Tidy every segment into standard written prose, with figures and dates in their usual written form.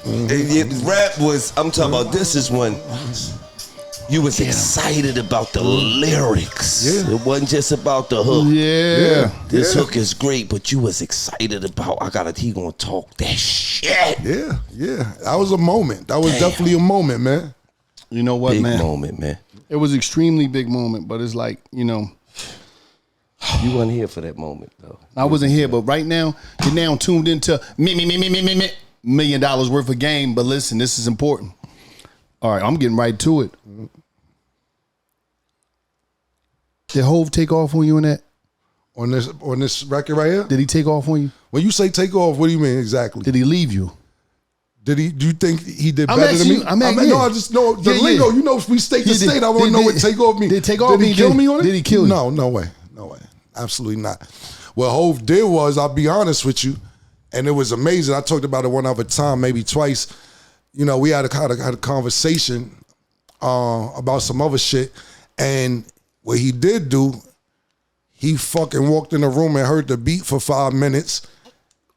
Rap was, I'm talking about, this is when you was excited about the lyrics. Yeah. It wasn't just about the hook. Yeah. This hook is great, but you was excited about, he gonna talk that shit. Yeah. That was a moment. That was definitely a moment, man. You know what, big man? Big moment, man. It was extremely big moment, but it's like, you know. You weren't here for that moment, though. I wasn't here, but right now, you're now tuned into $1 million worth of game. But listen, this is important. All right, I'm getting right to it. Did Hov take off on you in that? On this record right here? Did he take off on you? When you say take off, what do you mean exactly? Did he leave you? Did he? Do you think he did better than me? No, I just know the lingo. You know, we state to state. I want to know what take off means. Did take off? Did he kill me on it? Did he kill you? No way. Absolutely not. What Hov did was, I'll be honest with you, and it was amazing. I talked about it one other time, maybe twice. You know, we had a conversation about some other shit, and what he did do, he fucking walked in the room and heard the beat for 5 minutes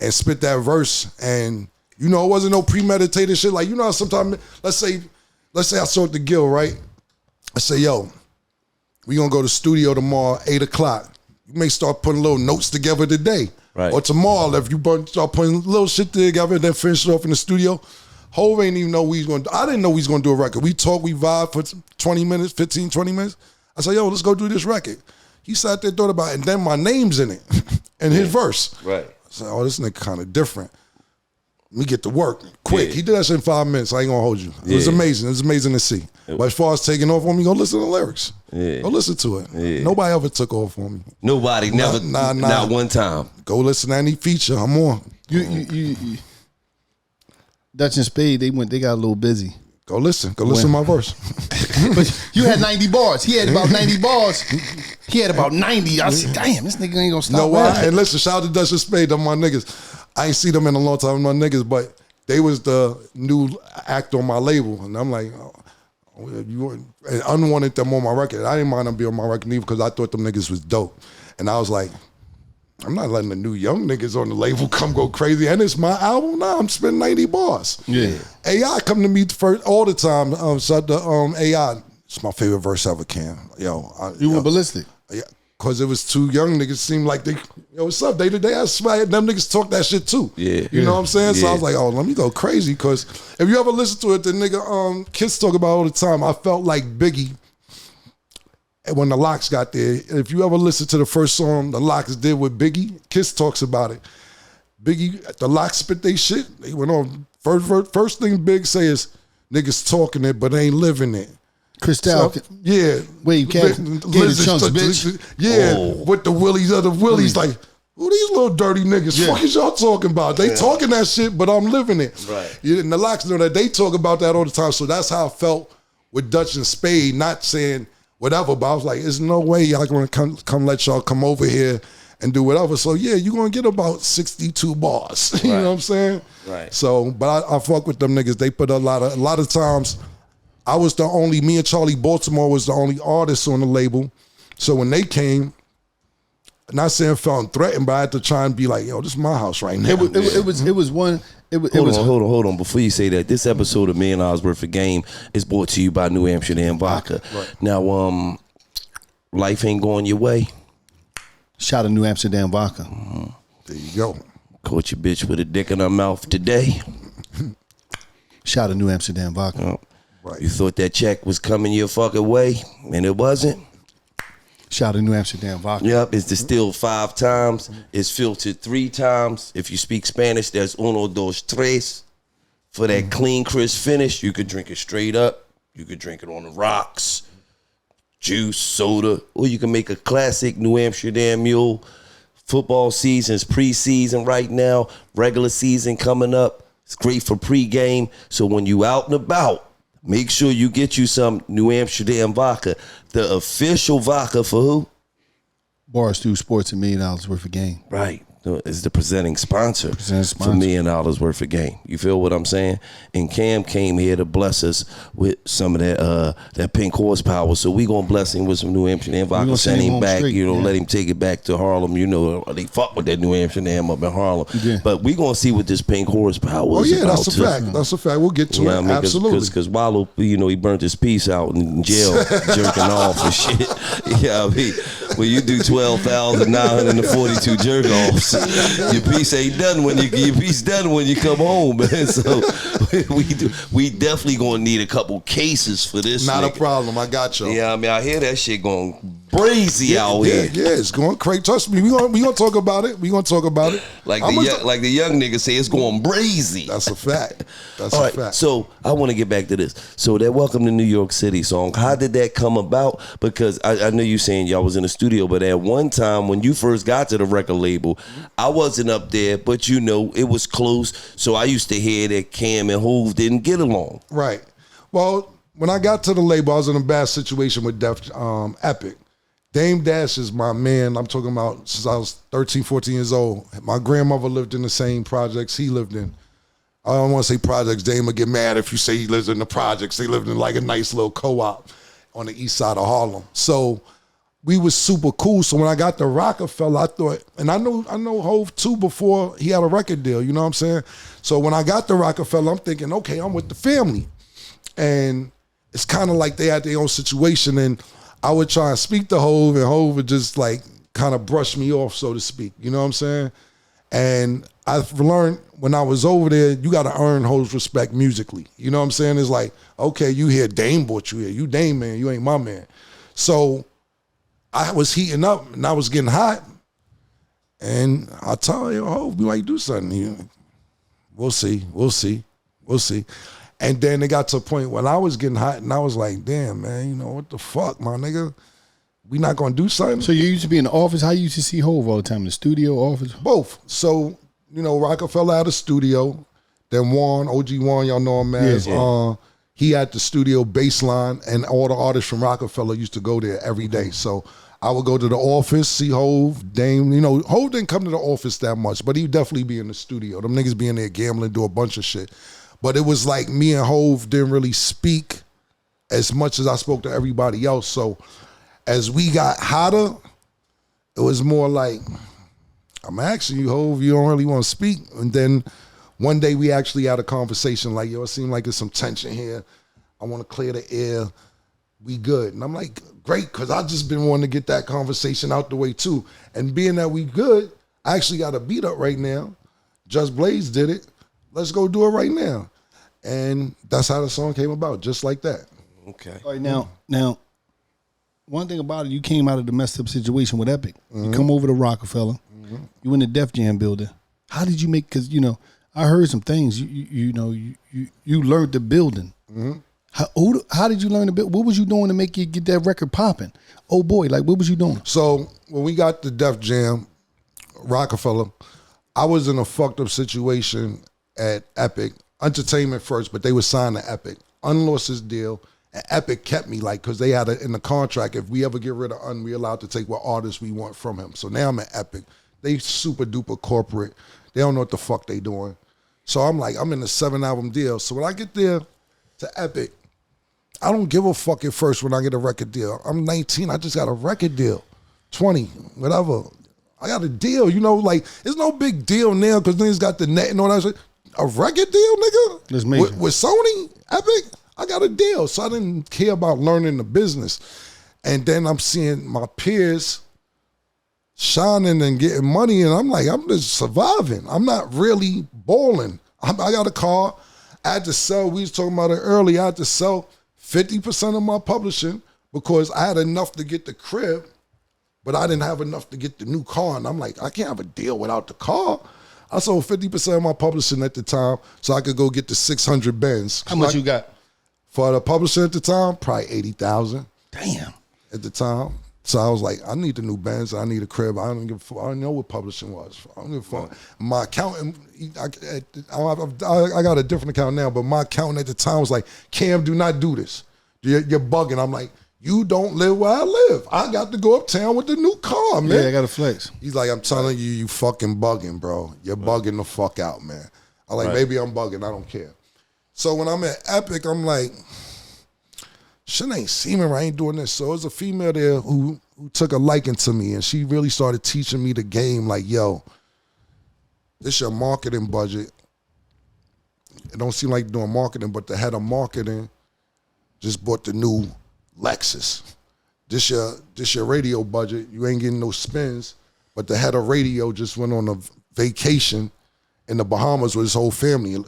and spit that verse. And you know, it wasn't no premeditated shit. Like, you know how sometimes, let's say I saw it to Gil, right? I say, yo, we gonna go to the studio tomorrow, 8 o'clock. You may start putting little notes together today. Right. Or tomorrow, if you start putting little shit together, then finish it off in the studio. Hov ain't even know we was going to, I didn't know we was going to do a record. We talked, we vibed for 20 minutes, 15, 20 minutes. I said, yo, let's go do this record. He sat there, thought about it, and then my name's in it, and his verse. Right. I said, oh, this nigga kind of different. Let me get to work quick. Yeah. He did that shit in 5 minutes. I ain't gonna hold you. It was amazing. It was amazing to see. But as far as taking off on me, go listen to the lyrics. Yeah. Go listen to it. Yeah. Nobody ever took off on me. Nobody, never, not one time. Go listen to any feature. I'm on. You Dutch and Spade, they got a little busy. Go listen to my verse. But you had 90 bars. He had about 90 bars. He had about 90. I said, damn, this nigga ain't gonna stop. No, why? And listen, shout out to Dutch and Spade, them my niggas. I ain't seen them in a long time, my niggas, but they was the new act on my label. And I'm like, and unwanted them on my record. I didn't mind them be on my record either because I thought them niggas was dope. And I was like, I'm not letting the new young niggas on the label come go crazy. And it's my album now. I'm spending 90 bars. Yeah. AI come to me first all the time. So the AI, it's my favorite verse ever, Cam. You were ballistic. Yeah. Cause it was two young niggas seemed like they, what's up? They I swear them niggas talk that shit too. Yeah. You know what I'm saying? Yeah. So I was like, oh, let me go crazy. Cause if you ever listen to it, the nigga kids talk about it all the time. I felt like Biggie when the Locks got there. If you ever listen to the first song the Locks did with Biggie, Kiss talks about it. Biggie, the Locks spit they shit. They went on. First thing Big say is niggas talking it, but they ain't living it. Cristal, so, yeah. Wave cat, gave the chunks, bitch. Yeah, with the willies, other willies, like, who these little dirty niggas? Yeah. Fuck is y'all talking about? They talking that shit, but I'm living it. Right. Yeah, and the Locks know that they talk about that all the time. So that's how I felt with Dutch and Spade, not saying whatever, but I was like, there's no way y'all gonna come let y'all come over here and do whatever. So yeah, you're gonna get about 62 bars. You know what I'm saying? Right. So, but I fuck with them niggas. They put a lot of times. I was me and Charlie Baltimore was the only artists on the label. So when they came, not saying felt threatened, but I had to try and be like, yo, this is my house right now. It was one. Hold on. Before you say that, this episode of $1 Million Worth of Game is brought to you by New Amsterdam Vodka. Right. Now, life ain't going your way. Shout out to New Amsterdam Vodka. Mm-hmm. There you go. Caught your bitch with a dick in her mouth today. Shout out to New Amsterdam Vodka. Right. You thought that check was coming your fucking way, and it wasn't. Shout out to New Amsterdam Vodka. Yep, it's distilled 5 times. It's filtered 3 times. If you speak Spanish, there's uno, dos, tres. For that clean, crisp finish, you could drink it straight up. You could drink it on the rocks, juice, soda, or you can make a classic New Amsterdam Mule. Football season's preseason right now. Regular season coming up. It's great for pregame. So when you out and about, make sure you get you some New Amsterdam vodka, the official vodka for who? Barstool Sports, $1 million worth of game. Right. is the presenting sponsor for $1 million worth of game. You feel what I'm saying? And Cam came here to bless us with some of that pink horsepower. So we gonna bless him with some New Amsterdam vodka, send him back. Straight, let him take it back to Harlem. They fuck with that New Amsterdam up in Harlem. Yeah. But we gonna see what this pink horsepower is about. That's a fact. That's a fact. We'll get to it. Absolutely. Because Wallow, he burnt his piece out in jail, jerking off and shit. When you do 12,942 jerk offs, your piece ain't done when you come home, man. So we definitely gonna need a couple cases for this. Not nigga. A problem. I got you. Yeah, I hear that shit going crazy out here. Yeah, it's going crazy. Trust me, we gonna talk about it. We gonna talk about it. Like the young niggas say, it's going brazy. That's a fact. That's All a right, fact. So I want to get back to this. So that Welcome to New York City song, how did that come about? Because I know you saying y'all was in the studio, but at one time when you first got to the record label, I wasn't up there, but it was close. So I used to hear that Cam and Hove didn't get along. Right. Well, when I got to the label, I was in a bad situation with Epic. Dame Dash is my man. I'm talking about since I was 13, 14 years old. My grandmother lived in the same projects he lived in. I don't want to say projects. Dame would get mad if you say he lives in the projects. They lived in like a nice little co-op on the east side of Harlem. So we was super cool. So when I got to Rockefeller, I thought, and I know Hove too before he had a record deal, you know what I'm saying? So when I got to Rockefeller, I'm thinking, okay, I'm with the family. And it's kind of like they had their own situation, and I would try and speak to Hove, and Hove would just like kind of brush me off, so to speak. You know what I'm saying? And I've learned when I was over there, you got to earn Hove's respect musically. You know what I'm saying? It's like, okay, you here, Dame brought you here. You Dame man, you ain't my man. So I was heating up, and I was getting hot. And I told him, Hove, we might do something here. We'll see. And then it got to a point when I was getting hot, and I was like, damn, man, what the fuck, my nigga? We not gonna do something? So you used to be in the office? How you used to see Hove all the time? In the studio, office? Both. So, Rockefeller had a studio. Then Juan, OG Juan, y'all know him as. Yeah. He had the studio Baseline, and all the artists from Rockefeller used to go there every day. So I would go to the office, see Hove, Dame. Hove didn't come to the office that much, but he'd definitely be in the studio. Them niggas be in there gambling, do a bunch of shit. But it was like me and Hove didn't really speak as much as I spoke to everybody else. So as we got hotter, it was more like, I'm asking you, Hove, you don't really want to speak. And then one day we actually had a conversation like, it seemed like there's some tension here. I want to clear the air. We good. And I'm like, great, because I just been wanting to get that conversation out the way too. And being that we good, I actually got a beat up right now. Just Blaze did it. Let's go do it right now. And that's how the song came about, just like that. Okay. All right, now, one thing about it, you came out of the messed up situation with Epic. Mm-hmm. You come over to Rockefeller. Mm-hmm. You in the Def Jam building. How did you make, because, I heard some things. You learned the building. Mm-hmm. How did you learn to build? What was you doing to make you get that record popping? Oh, boy, like, what was you doing? So when we got the Def Jam, Rockefeller, I was in a fucked up situation at Epic, Entertainment first, but they were signed to Epic. Unlost his deal, and Epic kept me because they had it in the contract, if we ever get rid of Un, we allowed to take what artists we want from him. So now I'm at Epic. They super duper corporate. They don't know what the fuck they doing. So I'm like, I'm in a 7-album deal. So when I get there to Epic, I don't give a fuck at first when I get a record deal. I'm 19, I just got a record deal. 20, whatever. I got a deal, it's no big deal now because niggas got the net and all that shit. A record deal, nigga? That's major. With Sony, Epic, I got a deal. So I didn't care about learning the business. And then I'm seeing my peers shining and getting money, and I'm like, I'm just surviving. I'm not really balling. I got a car. I had to sell, we was talking about it earlier, I had to sell 50% of my publishing because I had enough to get the crib, but I didn't have enough to get the new car. And I'm like, I can't have a deal without the car. I sold 50% of my publishing at the time so I could go get the 600 Benz. How much you got? For the publishing at the time, probably 80,000. Damn. At the time. So I was like, I need the new Benz. I need a crib. I don't give a fuck. I don't know what publishing was. I don't give a fuck. My accountant, I got a different account now, but my accountant at the time was like, Cam, do not do this. You're bugging. I'm like, You don't live where I live. I got to go uptown with the new car, man. Yeah, I got to flex. He's like, I'm telling you, you fucking bugging, bro. You're bugging the fuck out, man. I'm like, maybe I'm bugging. I don't care. So when I'm at Epic, I'm like, shit ain't seeming right. I ain't doing this. So there's a female there who took a liking to me, and she really started teaching me the game. Like, yo, this your marketing budget. It don't seem like doing marketing, but the head of marketing just bought the new Lexus. This your radio budget. You ain't getting no spins, but the head of radio just went on a vacation in the Bahamas with his whole family.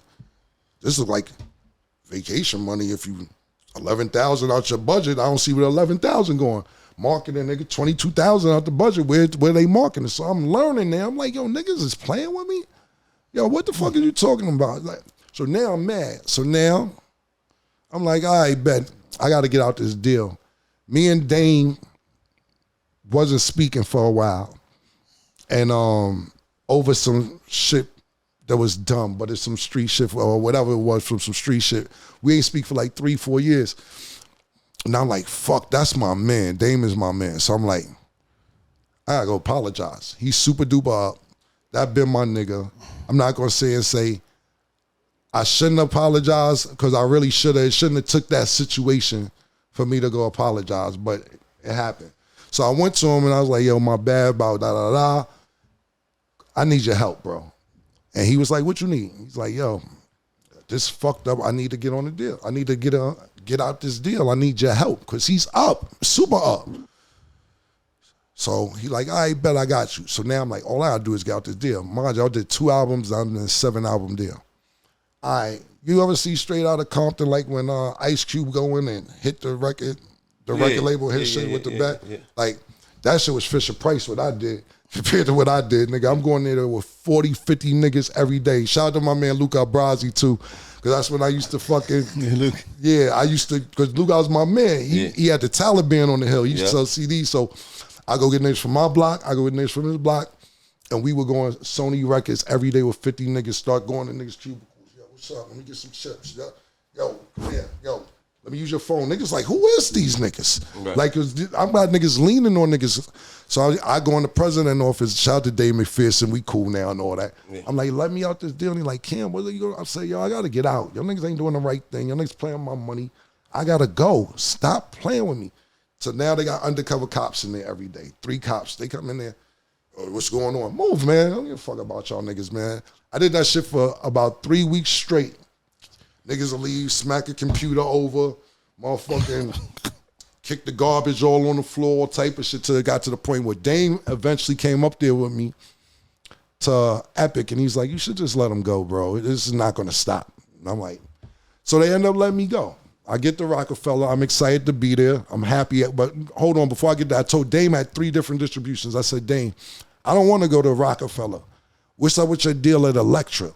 This is like vacation money. If you 11,000 out your budget, I don't see where 11,000 going. Marketing, nigga, 22,000 out the budget. Where they marketing? So I'm learning now. I'm like, yo, niggas is playing with me. Yo, what the fuck are you talking about? Like, so now I'm mad. So now I'm like, all right, bet. I got to get out this deal. Me and Dame wasn't speaking for a while. And over some shit that was dumb, but it's some street shit or whatever it was from some street shit. We ain't speak for like 3-4 years. And I'm like, fuck, that's my man. Dame is my man. So I'm like, I gotta go apologize. He's super duper up. That been my nigga. I'm not gonna say I shouldn't apologize because I really should have. It shouldn't have took that situation for me to go apologize, but it happened. So I went to him and I was like, yo, my bad about da-da-da. I need your help, bro. And he was like, what you need? He's like, yo, this fucked up. I need to get on the deal. I need to get out this deal. I need your help because he's up, super up. So he like, all right, bet I got you. So now I'm like, all I gotta do is get out this deal. Mind you, I did 2 albums, I'm in a 7-album deal. All right, you ever see Straight Outta Compton, like when Ice Cube go in and hit the record label, hit shit with the back? Yeah. Like, that shit was Fisher Price, what I did, compared to what I did, nigga. I'm going there with 40, 50 niggas every day. Shout out to my man Luca Brasi, too, because that's when I used to fucking, I used to, because Luca was my man. He had the Taliban on the hill. He used to sell CDs, so I go get niggas from my block, I go get niggas from his block, and we were going Sony Records every day with 50 niggas, start going to niggas' cubicles. Yo, what's up? Let me get some chips. Yo, come here. Yo, let me use your phone. Niggas like, who is these niggas? Right. Like, I'm got niggas leaning on niggas. So I go in the president's office, shout out to Dave McPherson, we cool now and all that. Yeah. I'm like, let me out this deal. And he like, Cam, what are you going to? I say, yo, I got to get out. Yo, niggas ain't doing the right thing. Yo, niggas playing my money. I got to go. Stop playing with me. So now they got undercover cops in there every day. 3 cops. They come in there. Oh, what's going on? Move, man. I don't give a fuck about y'all niggas, man. I did that shit for about 3 weeks straight. Niggas will leave, smack a computer over, motherfucking kick the garbage all on the floor, all type of shit till it got to the point where Dame eventually came up there with me to Epic, and he's like, you should just let him go, bro. This is not going to stop. And I'm like, so they end up letting me go. I get to Rockefeller. I'm excited to be there. I'm happy. But hold on, before I get there, I told Dame I had 3 different distributions. I said, Dame, I don't want to go to Rockefeller. What's up with your deal at Elektra?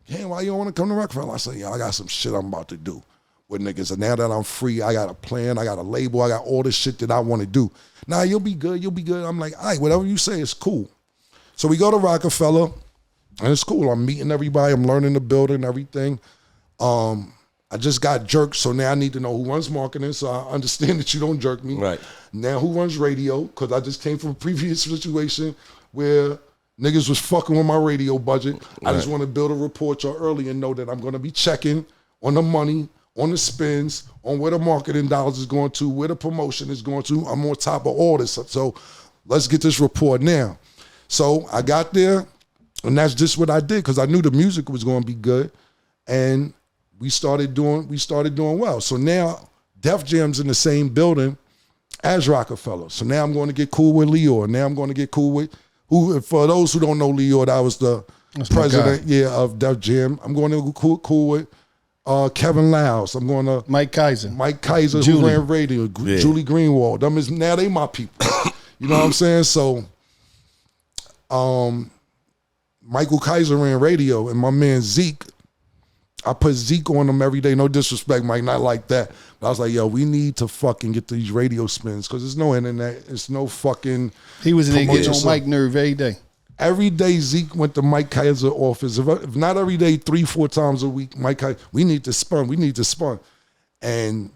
Hey, why you don't want to come to Rockefeller? I said, I got some shit I'm about to do with niggas. And now that I'm free, I got a plan, I got a label, I got all this shit that I want to do. Nah, you'll be good. I'm like, all right, whatever you say is cool. So we go to Rockefeller, and it's cool. I'm meeting everybody. I'm learning the building and everything. I just got jerked, so now I need to know who runs marketing, so I understand that you don't jerk me. Right. Now who runs radio, because I just came from a previous situation where niggas was fucking with my radio budget. Right. I just want to build a report y'all early and know that I'm going to be checking on the money, on the spins, on where the marketing dollars is going to, where the promotion is going to. I'm on top of all this. So let's get this report now. So I got there, and that's just what I did, because I knew the music was going to be good. And we started doing well. So now Def Jam's in the same building as Rockefeller. So now I'm going to get cool with Leor. Now I'm going to get cool with for those who don't know Leor, that was the president of Def Jam. I'm going to go cool with Kevin Lyles. I'm going to Mike Kaiser, who ran radio, Julie Greenwald. Now they my people. You know what I'm saying? So Michael Kaiser ran radio, and my man Zeke, I put Zeke on them every day. No disrespect, Mike, not like that. But I was like, yo, we need to fucking get these radio spins, because there's no internet. It's no fucking. He was in there getting on Mike nerve every day. Every day Zeke went to Mike Kaiser's office. If not every day, 3-4 times a week, Mike Kaiser, we need to spun. And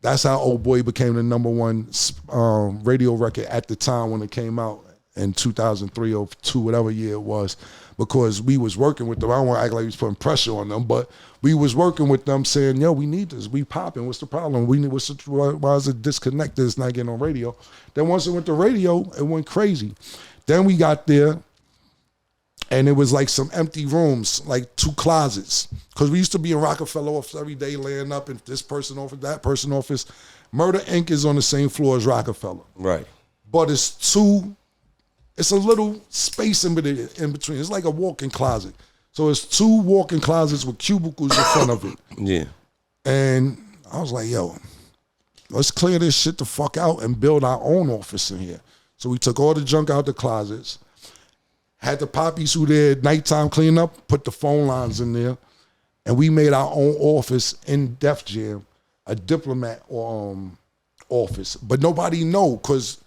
That's how Old Boy became the #1 radio record at the time when it came out in 2003 or 2, whatever year it was, because we was working with them. I don't want to act like we was putting pressure on them, but we was working with them saying, yo, we need this. We popping. What's the problem? Why is it disconnected? It's not getting on radio. Then once it went to radio, it went crazy. Then we got there, and it was like some empty rooms, like 2 closets. Because we used to be in Rockefeller office every day, laying up in this person office, that person office. Murder Inc. is on the same floor as Rockefeller. Right. But it's a little space in between. It's like a walk-in closet. So it's 2 walk-in closets with cubicles in front of it. Yeah. And I was like, yo, let's clear this shit the fuck out and build our own office in here. So we took all the junk out the closets, had the poppies who did nighttime cleanup, put the phone lines in there, and we made our own office in Def Jam, a diplomat office. But nobody know, because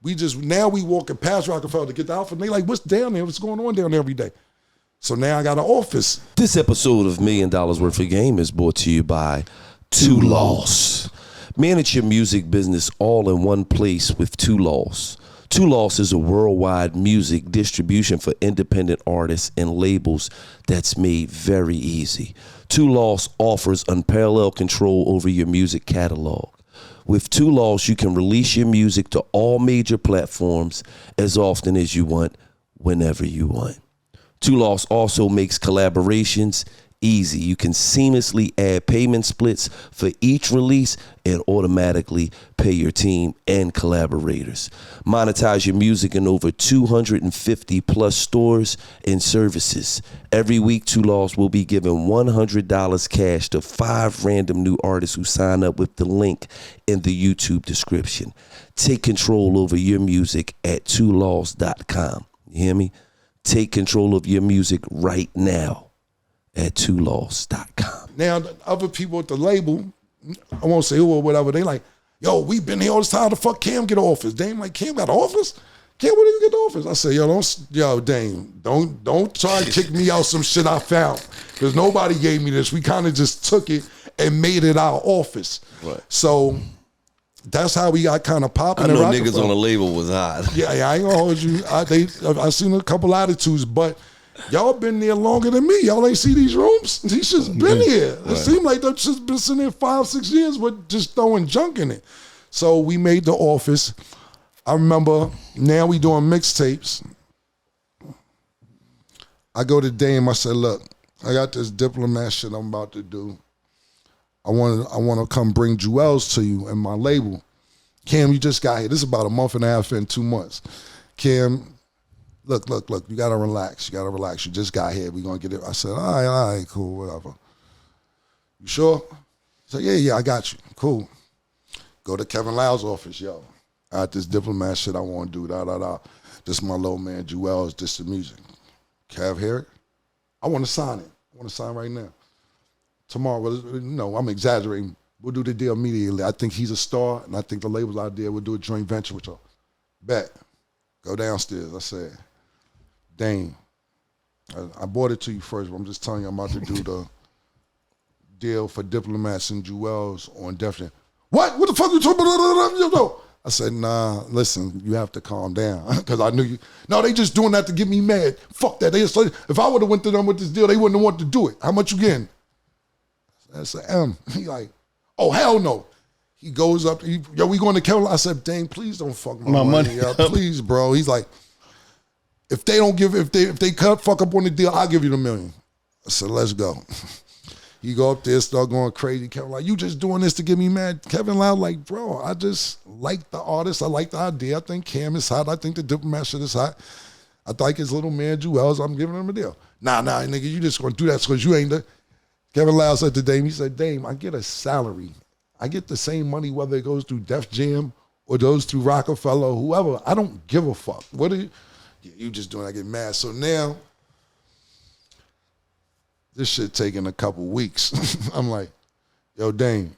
now we walking past Rockefeller to get the outfit, and they like, what's down there? What's going on down there every day? So now I got an office. This episode of $1 Million Worth of Game is brought to you by Dollaz. Manage your music business all in one place with Dollaz. Dollaz is a worldwide music distribution for independent artists and labels that's made very easy. Dollaz offers unparalleled control over your music catalog. With Dollaz, you can release your music to all major platforms as often as you want, whenever you want. Dollaz also makes collaborations easy. You can seamlessly add payment splits for each release and automatically pay your team and collaborators. Monetize your music in over 250 plus stores and services. Every week, Dollaz will be giving $100 cash to 5 random new artists who sign up with the link in the YouTube description. Take control over your music at Dollaz.com. You hear me? Take control of your music right now at Dollaz.com. Now, the other people at the label, I won't say who or whatever, they like, yo, we been here all this time. The fuck Cam get an office? Dame like, Cam got an office? Cam, where did you get the office? I say, Dame, don't try to kick me out some shit I found, because nobody gave me this. We kind of just took it and made it our office. Right. So that's how we got kind of popping. I know niggas on the label was hot. Yeah, I ain't gonna hold you. I seen a couple attitudes, but y'all been there longer than me. Y'all ain't see these rooms? These shit's been here. It seemed like they've just been sitting there 5-6 years with just throwing junk in it. So we made the office. I remember now we doing mixtapes. I go to Dame, I said, look, I got this diplomat shit I'm about to do. I want to come bring jewels to you and my label. Cam, you just got here. This is about a month and a half in, 2 months. Cam, look, you gotta relax. You just got here. We're gonna get it. I said, all right, cool, whatever. You sure? I said, yeah, I got you. Cool. Go to Kevin Lau's office, yo. I got this diplomat shit I want to do, This my little man, Jewels, this the music. Kev, hear it? I want to sign it. I want to sign right now. Tomorrow, no, I'm exaggerating. We'll do the deal immediately. I think he's a star, and I think the label's out there. We'll do a joint venture with y'all. Bet. Go downstairs. I said, Dame, I bought it to you first, but I'm just telling you I'm about to do the deal for diplomats and jewels on Def Jam. What the fuck you talking about? I said, nah, listen, you have to calm down. Because I knew you. No, they just doing that to get me mad. Fuck that. If I would have went to them with this deal, they wouldn't have wanted to do it. How much you getting? I said, He like, oh, hell no. He goes up, yo, we going to Kevin. I said, dang, please don't fuck my money up. Please, bro. He's like, if they fuck up on the deal, I'll give you the $1 million. I said, let's go. He go up there, start going crazy. Kevin like, you just doing this to get me mad? Kevin Loud like, bro, I just like the artist. I like the idea. I think Cam is hot. I think the diplomat shit is hot. I like his little man, Jewels. I'm giving him a deal. Nah, nigga, you just gonna do that because you ain't the... Kevin Loud said to Dame, he said, Dame, I get a salary. I get the same money whether it goes through Def Jam or goes through Rockefeller or whoever. I don't give a fuck. What are you? Yeah, you just doing, I get mad. So now, this shit taking a couple weeks. I'm like, yo, Dame,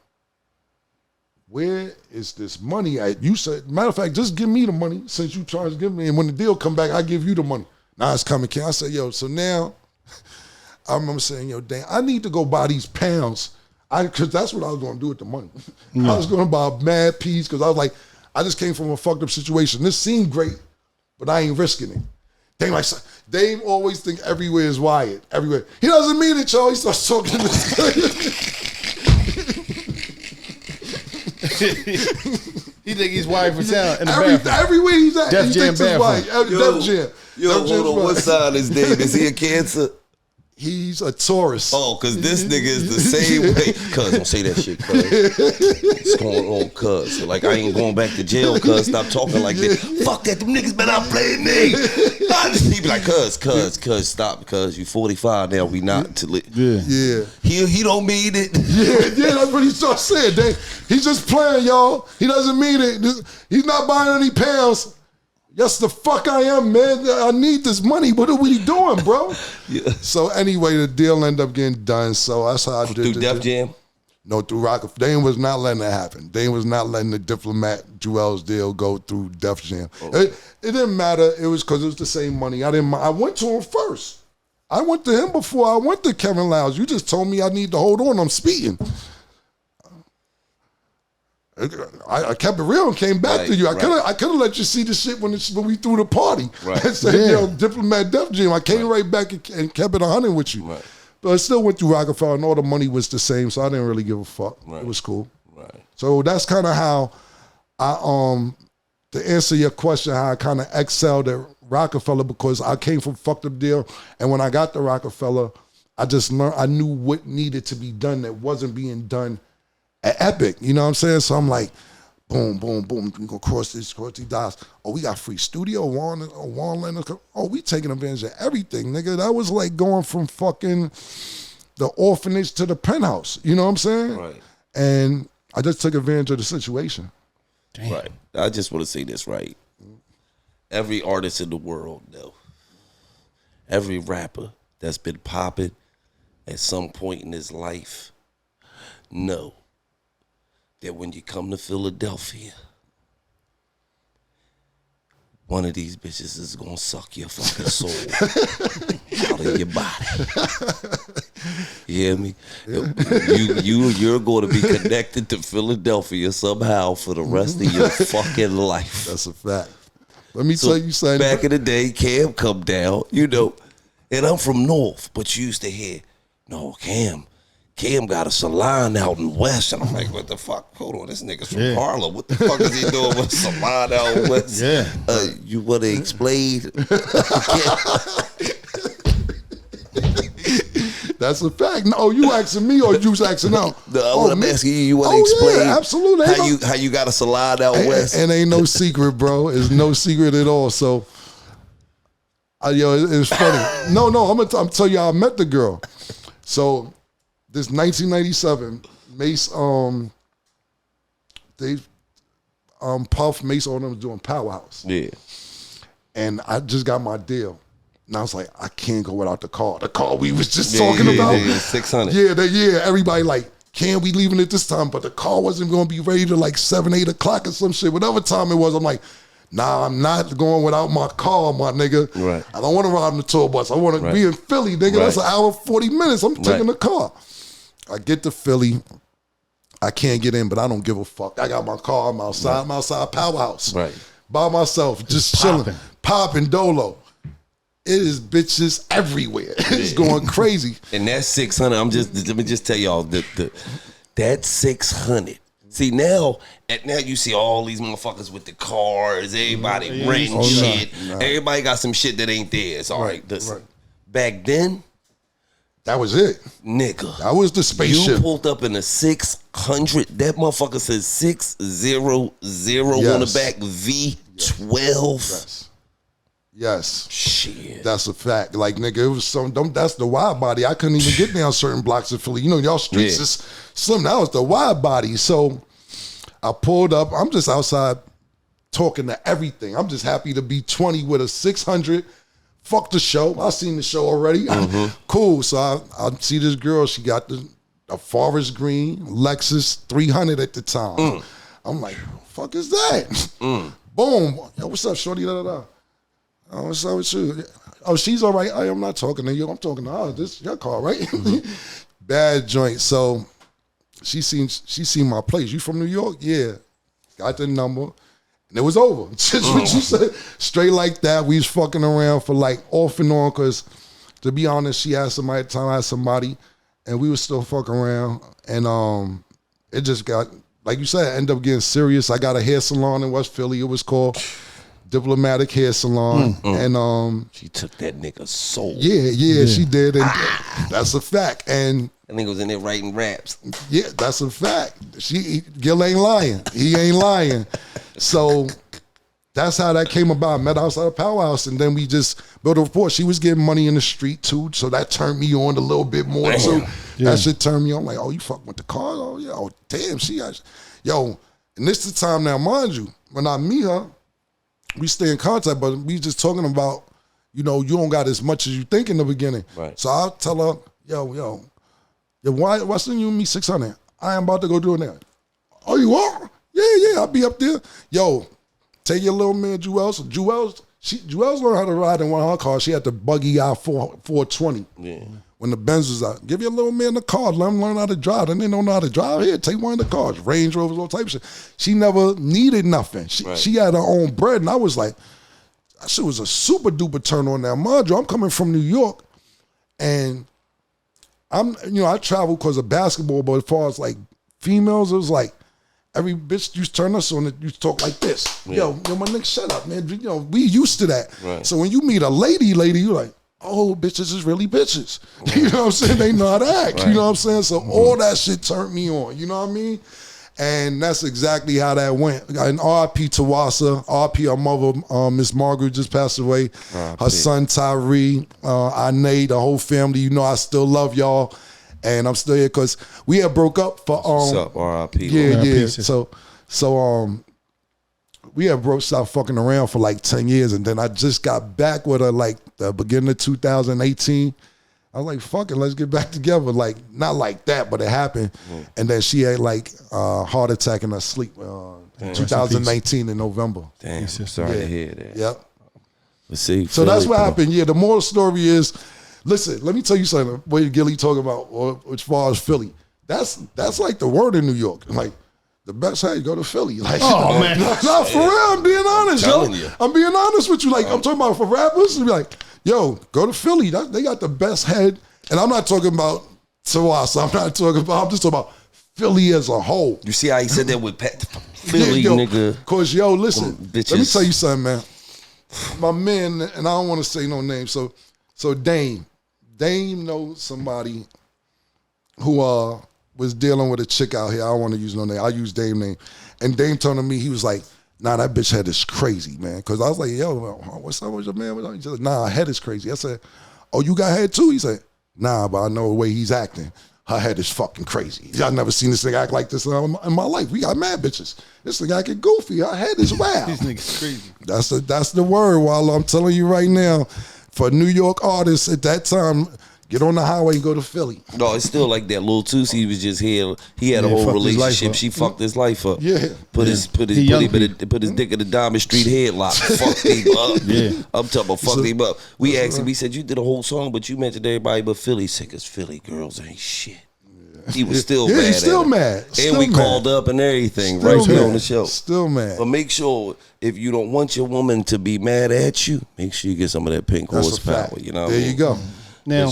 where is this money at? You said, matter of fact, just give me the money since you trying to give me, and when the deal come back, I give you the money. Now it's coming, Ken. I said, yo, so now, I remember saying, yo, Dame, I need to go buy these pounds. Because that's what I was going to do with the money. I was going to buy a mad piece because I was like, I just came from a fucked up situation. This seemed great, but I ain't risking it. Dame always think everywhere is wired. Everywhere. He doesn't mean it, y'all. He starts talking to He think he's wired for town in the bathroom. Everywhere he's at, Def he Jam thinks it's wired. Def Jam. Yo, hold on. What sign is Dave? Is he a Cancer? He's a Taurus. Oh, because this nigga is the same way. Cuz, don't say that shit, cuz. What's going on, cuz? Like, I ain't going back to jail, cuz. Stop talking like this. Fuck that, them niggas better not play me. He be like, cuz, stop, cuz. You 45 now, we not to lit. Yeah. He don't mean it. Yeah, that's what he starts saying. He's just playing, y'all. He doesn't mean it. He's not buying any pounds. Yes, the fuck I am, man. I need this money. What are we doing, bro? Yeah. So anyway, the deal ended up getting done. So that's how I did it. Through Def Jam? No, through Rockefeller. Dame was not letting that happen. Dame was not letting the Diplomat Jewels deal go through Def Jam. Oh. It didn't matter. It was because it was the same money. I went to him first. I went to him before I went to Kevin Lounge. You just told me I need to hold on. I'm speeding. I kept it real and came back to you. I could have let you see the shit when we threw the party. Right. And said, yo, Diplomat Def Jam. I came right back and kept it 100 with you. Right. But I still went through Rockefeller and all the money was the same, so I didn't really give a fuck. Right. It was cool. Right. So that's kind of how I to answer your question, how I kind of excelled at Rockefeller, because I came from fucked up deal, and when I got to Rockefeller, I just learned, I knew what needed to be done that wasn't being done at Epic. You know what I'm saying? So I'm like, boom, boom, boom. We go cross these dots. Oh, we got free studio. Oh, we taking advantage of everything, nigga. That was like going from fucking the orphanage to the penthouse. You know what I'm saying? Right. And I just took advantage of the situation. Damn. Right. I just want to say this right. Every artist in the world, though, every rapper that's been popping at some point in his life, know that when you come to Philadelphia, one of these bitches is gonna suck your fucking soul out of your body. You hear me? You're going to be connected to Philadelphia somehow for the rest of your fucking life. That's a fact. Let me tell you something. Back in the day, Cam come down, you know, and I'm from North, but you used to hear, no, Cam got a salon out in West. And I'm like, what the fuck? Hold on, this nigga's from Harlem. What the fuck is he doing with a salon out in West? Yeah. You want to explain? That's a fact. No, you asking me or you asking out? No, I'm asking you. You want to explain? Yeah, absolutely. How you got a salon out West? And ain't no secret, bro. It's no secret at all. So, it's funny. No, I'm telling you, I met the girl. So, this 1997, Mace, Puff, Mace, all them was doing Powerhouse. Yeah. And I just got my deal. And I was like, I can't go without the car. The car we was just talking about. Yeah, 600. Yeah, everybody like, can we leaving it this time? But the car wasn't going to be ready till like 7, 8 o'clock or some shit. Whatever time it was, I'm like, nah, I'm not going without my car, my nigga. Right. I don't want to ride on the tour bus. I want to be in Philly, nigga. That's an hour, 40 minutes. I'm taking the car. I get to Philly. I can't get in, but I don't give a fuck. I got my car. I'm outside. I'm outside Powerhouse. Right. By myself, just chilling. Popping Dolo. It is bitches everywhere. It's going crazy. And that 600, let me just tell y'all, that 600. See, now you see all these motherfuckers with the cars, everybody renting shit. Nah. Everybody got some shit that ain't theirs. All right. Back then, that was it. Nigga. That was the spaceship. You pulled up in a 600. That motherfucker says 600 on the back, V12. Yes. Shit. That's a fact. Like, nigga, it was that's the wide body. I couldn't even get down certain blocks of Philly. You know, y'all streets is slim. That was the wide body. So I pulled up. I'm just outside talking to everything. I'm just happy to be 20 with a 600. Fuck the show. I seen the show already. Cool. So I see this girl. She got the Forest Green Lexus 300 at the time. I'm like, fuck is that? Boom. Yo, what's up, shorty? Oh, what's up with you? Oh, she's all right. I'm not talking to you. I'm talking to her. This is your car, right? Bad joint. So she seen my place. You from New York? Yeah. Got the number. And it was over. Just what you said. Straight like that. We was fucking around for like off and on because, to be honest, she had somebody at the time, I had somebody, and we was still fucking around. And it just got, like you said, it ended up getting serious. I got a hair salon in West Philly. It was called Diplomatic Hair Salon. And she took that nigga's soul. Yeah, she did. And that's a fact. And that nigga was in there writing raps. yeah, that's a fact. Gil ain't lying. He ain't lying. So that's how that came about. I met outside of Powerhouse, and then we just built a rapport. She was getting money in the street too, so that turned me on a little bit more too. Yeah. That shit turned me on. Like, oh, you fucking with the cars? Oh, yeah. Oh, damn. Yo, and this is the time now, mind you, when I meet her, we stay in contact, but we just talking about, you don't got as much as you think in the beginning. Right. So I'll tell her, yo, why send you me 600? I am about to go do it now. Oh, you are? Yeah, I'll be up there. Yo, take your little man Jewels. Jewels learned how to ride in one of her cars. She had the buggy out 420. Yeah. When the Benz was out. Give your little man the car. Let him learn how to drive. Then they don't know how to drive. Here, take one of the cars. Range Rovers, all type of shit. She never needed nothing. She had her own bread. And I was like, that shit was a super duper turn on now. Mind you, I'm coming from New York. And I travel because of basketball, but as far as like females, it was like every bitch used to turn us on and used to talk like this. Yeah. Yo, my nigga, shut up, man. We used to that. Right. So when you meet a lady, you're like, oh, bitches is really bitches. You know what I'm saying? They know how to act. Right. You know what I'm saying? So all that shit turned me on. You know what I mean? And that's exactly how that went. And R.I.P. Tawasa, R.I.P. our mother, Miss Margaret just passed away. Her son Tyree, Ine, the whole family. I still love y'all. And I'm still here because we had broke up for What's up, R.I.P. Yeah. So we had stopped fucking around for like 10 years, and then I just got back with her like the beginning of 2018. I was like, fuck it, let's get back together. Like, not like that, but it happened. And then she had like a heart attack in her sleep 2019 in November. Damn, sorry to hear that. Yep. Let's see. So that's what happened. Yeah, the moral story is, listen, let me tell you something. What Gilly talking about as far as Philly. That's like the word in New York. Like, the best how you go to Philly. Like, oh, man. No, for real, I'm being honest, I'm being honest with you. Like, I'm talking about for rappers, be like, yo, go to Philly. They got the best head. And I'm not talking about Tawasa. I'm just talking about Philly as a whole. You see how he said that with Philly, nigga? Because, listen, let me tell you something, man. My man, and I don't want to say no name, so Dame knows somebody who was dealing with a chick out here. I don't want to use no name. I'll use Dame name. And Dame told me, he was like, nah, that bitch head is crazy, man. Because I was like, yo, what's up with your man? He said, nah, her head is crazy. I said, oh, you got head too? He said, nah, but I know the way he's acting. Her head is fucking crazy. Y'all never seen this nigga act like this in my life. We got mad bitches. This nigga acting goofy. Her head is wild. These niggas crazy. That's the word, Wallo. I'm telling you right now. For New York artists at that time, get on the highway and go to Philly. No, it's still like that. Lil Tootsie was just here. He had a whole relationship. She fucked his life up. Yeah. Put his dick in the Diamond Street headlock. Fucked him up. Yeah. I'm talking about fucked him up. We asked him, we said, you did a whole song, but you mentioned everybody but Philly. He said, 'cause Philly girls ain't shit. He was still mad. He's still mad. And we called up and everything right here on the show. Still mad. But make sure, if you don't want your woman to be mad at you, make sure you get some of that pink horsepower. You know what I mean? There you go. Now,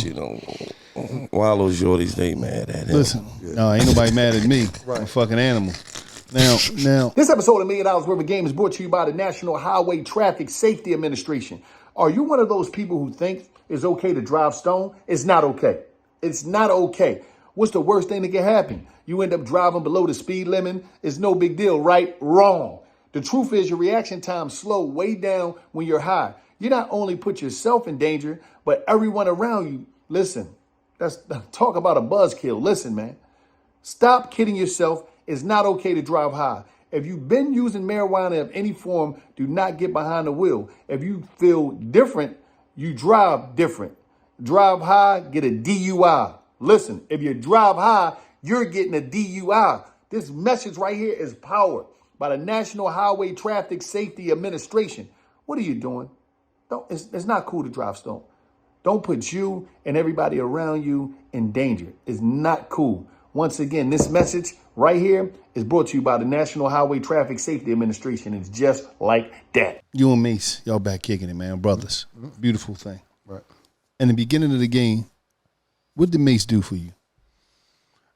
Wallo shorties, they mad at him. Listen, no, ain't nobody mad at me. I'm a fucking animal. Now. This episode of $1 Million Worth of Game is brought to you by the National Highway Traffic Safety Administration. Are you one of those people who think it's okay to drive stone? It's not okay. It's not okay. What's the worst thing that can happen? You end up driving below the speed limit. It's no big deal, right? Wrong. The truth is your reaction time slow way down when you're high. You not only put yourself in danger, but everyone around you. Listen, talk about a buzzkill. Listen, man. Stop kidding yourself. It's not okay to drive high. If you've been using marijuana of any form, do not get behind the wheel. If you feel different, you drive different. Drive high, get a DUI. Listen, if you drive high, you're getting a DUI. This message right here is powered by the National Highway Traffic Safety Administration. What are you doing? It's not cool to drive stone. Don't put you and everybody around you in danger. It's not cool. Once again, this message right here is brought to you by the National Highway Traffic Safety Administration. It's just like that. You and Mace, y'all back kicking it, man. Brothers. Beautiful thing. Right. In the beginning of the game, what did Mace do for you?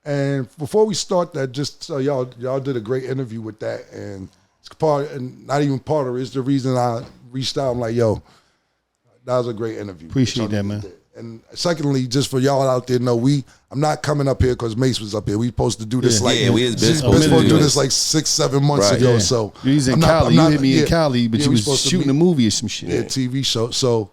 And before we start that, just so y'all did a great interview with that, and it's part, and not even part of it, it's the reason I reached out. I'm like, yo, that was a great interview. Appreciate that, man. And secondly, just for y'all out there, know I'm not coming up here because Mace was up here. We supposed to do this we was supposed to do this like 6-7 months ago. Yeah. So you was in Cali. You hit me in Cali, but you was shooting a movie or some shit. Yeah, TV show. So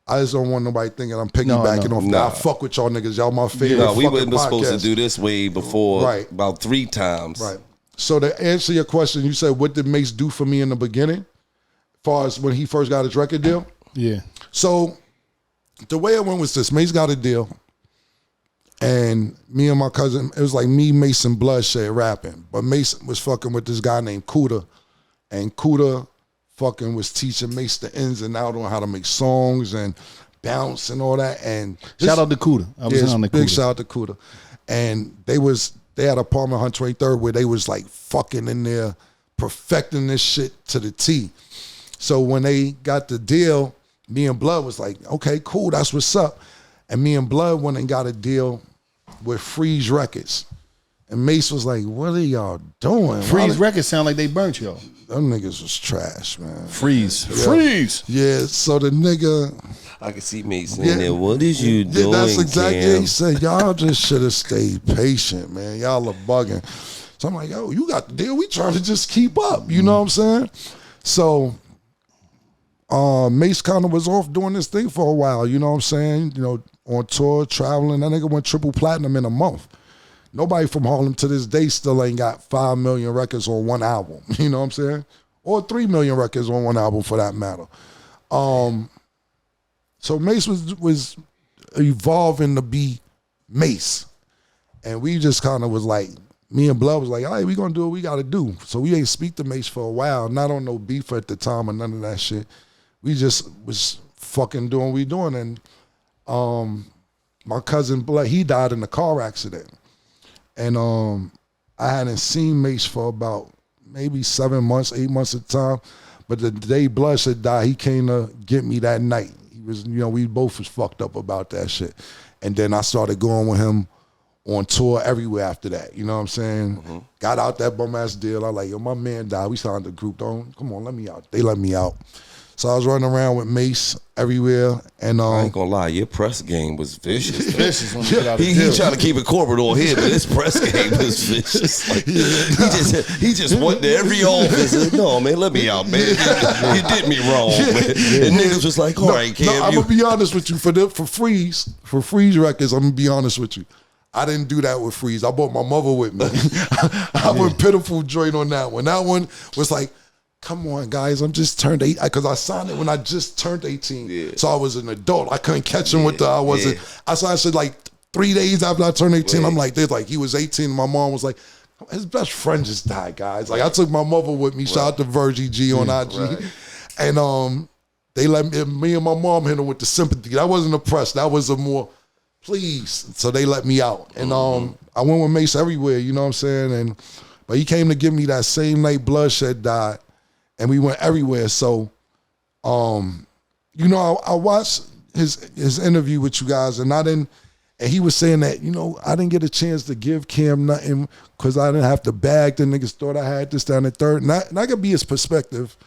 I just don't want nobody thinking I'm piggybacking off that. I fuck with y'all niggas. Y'all my favorite. No, we fucking were supposed to podcast. do this way before, Right. about 3 times. Right. So to answer your question, you said, what did Mace do for me in the beginning? As far as when he first got his record deal? Yeah. So the way it went was this. Mace got a deal. And me and my cousin, it was like me, Mace, and Bloodshed rapping. But Mace was fucking with this guy named Kuda. And Kuda fucking was teaching Mace the ins and outs on how to make songs and bounce and all that. And Shout out to Kuda. I was on the big Kuda. shout out to Kuda. And they had an apartment on 123rd where they was like fucking in there, perfecting this shit to the T. So when they got the deal, me and Blood was like, okay, cool, that's what's up. And me and Blood went and got a deal with Freeze Records. And Mace was like, what are y'all doing? Freeze Records sound like they burnt y'all. Them niggas was trash, man. Freeze. Yeah. Freeze. Yeah, so the nigga... I can see me saying there, what is you doing, That's exactly Cam? He said, y'all just should have stayed patient, man. Y'all are bugging. So I'm like, yo, you got the deal. We trying to just keep up. You know what I'm saying? So Mace kind of was off doing this thing for a while. You know what I'm saying? You know, on tour, traveling. That nigga went triple platinum in a month. Nobody from Harlem to this day still ain't got 5 million records on one album. You know what I'm saying? Or 3 million records on one album for that matter. So Mace was evolving to be Mace. And we just kind of was like, me and Blood was like, all right, we gonna do what we gotta do. So we ain't speak to Mace for a while, not on no beef at the time or none of that shit. We just was fucking doing what we doing. And my cousin Blood, he died in a car accident. And I hadn't seen Mace for about maybe 7 months, 8 months at the time. But the day Bloodshed died, he came to get me that night. He was, you know, we both was fucked up about that shit. And then I started going with him on tour everywhere after that. You know what I'm saying? Mm-hmm. Got out that bum ass deal. I like, yo, my man died. We signed the group. Come on, let me out. They let me out. So I was running around with Mace everywhere, and I ain't gonna lie, your press game was vicious. Vicious when you get out of He tried to keep it corporate on here, but his press game was vicious. Like, he just went to every office. And, no, man, let me out, man. You did me wrong, man. And niggas was like, all right, Cam, I'm gonna be honest with you. For Freeze Records, I'm gonna be honest with you. I didn't do that with Freeze. I brought my mother with me. I went pitiful joint on that one. That one was like, come on, guys, I'm just turned 8. Because I signed it when I just turned 18. Yeah. So I was an adult. I couldn't catch him with the, I wasn't. Yeah. I said like 3 days after I turned 18, I'm like, he was 18. And my mom was like, his best friend just died, guys. Like I took my mother with me. Shout out to Virgie G on IG. Right. And they let me and my mom hit him with the sympathy. That wasn't a press. That was a more, please. So they let me out. And I went with Mace everywhere, you know what I'm saying? But he came to give me that same night Bloodshed died. And we went everywhere. So, you know, I watched his interview with you guys, and he was saying that, you know, I didn't get a chance to give Cam nothing because I didn't have to bag. The niggas thought I had this, that, and the third. And that could be his perspective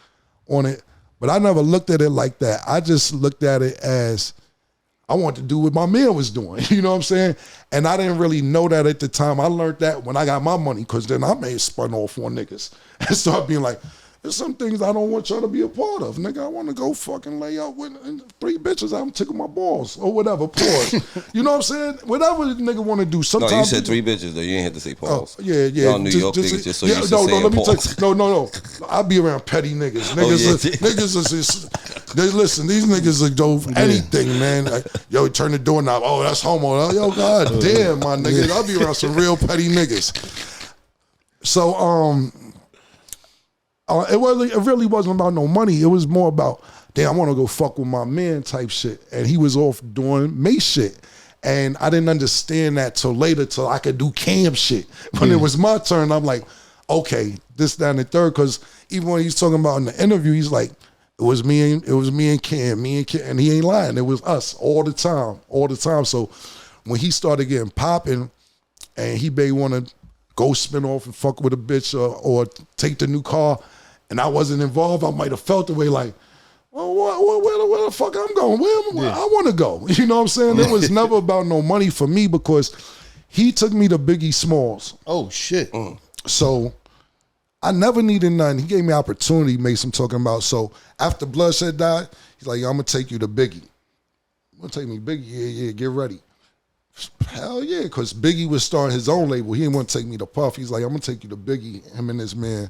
on it. But I never looked at it like that. I just looked at it as I wanted to do what my man was doing. You know what I'm saying? And I didn't really know that at the time. I learned that when I got my money, because then I may have spun off on niggas and start being like, there's some things I don't want y'all to be a part of. Nigga, I want to go fucking lay out with 3 bitches. I'm tickle my balls or whatever. Pause. You know what I'm saying? Whatever the nigga want to do. Sometimes no, you said 3 bitches though. You ain't have to say pause. Yeah. Y'all New York niggas just so you let me pause. No. I be around petty niggas. Niggas is just, listen, these niggas will do anything, man. Like, yo, turn the doorknob. Oh, that's homo. Yo, god damn, my niggas. I be around some real petty niggas. So, it really wasn't about no money. It was more about, damn, I want to go fuck with my man type shit. And he was off doing Mace shit. And I didn't understand that till later, till I could do cam shit. When it was my turn, I'm like, okay, this, that, and the third. Because even when he's talking about in the interview, he's like, it was me and Cam, and he ain't lying. It was us all the time. So when he started getting popping, and he may want to go spin off and fuck with a bitch or take the new car, and I wasn't involved, I might have felt the way like, well, where the fuck I'm going? Where I want to go. You know what I'm saying? It was never about no money for me because he took me to Biggie Smalls. Oh, shit. So I never needed nothing. He gave me opportunity, Mason talking about. So after Bloodshed died, he's like, yo, I'm going to take you to Biggie. I'm going to take me to Biggie? Yeah, get ready. Hell yeah, because Biggie was starting his own label. He didn't want to take me to Puff. He's like, I'm going to take you to Biggie. Him and this man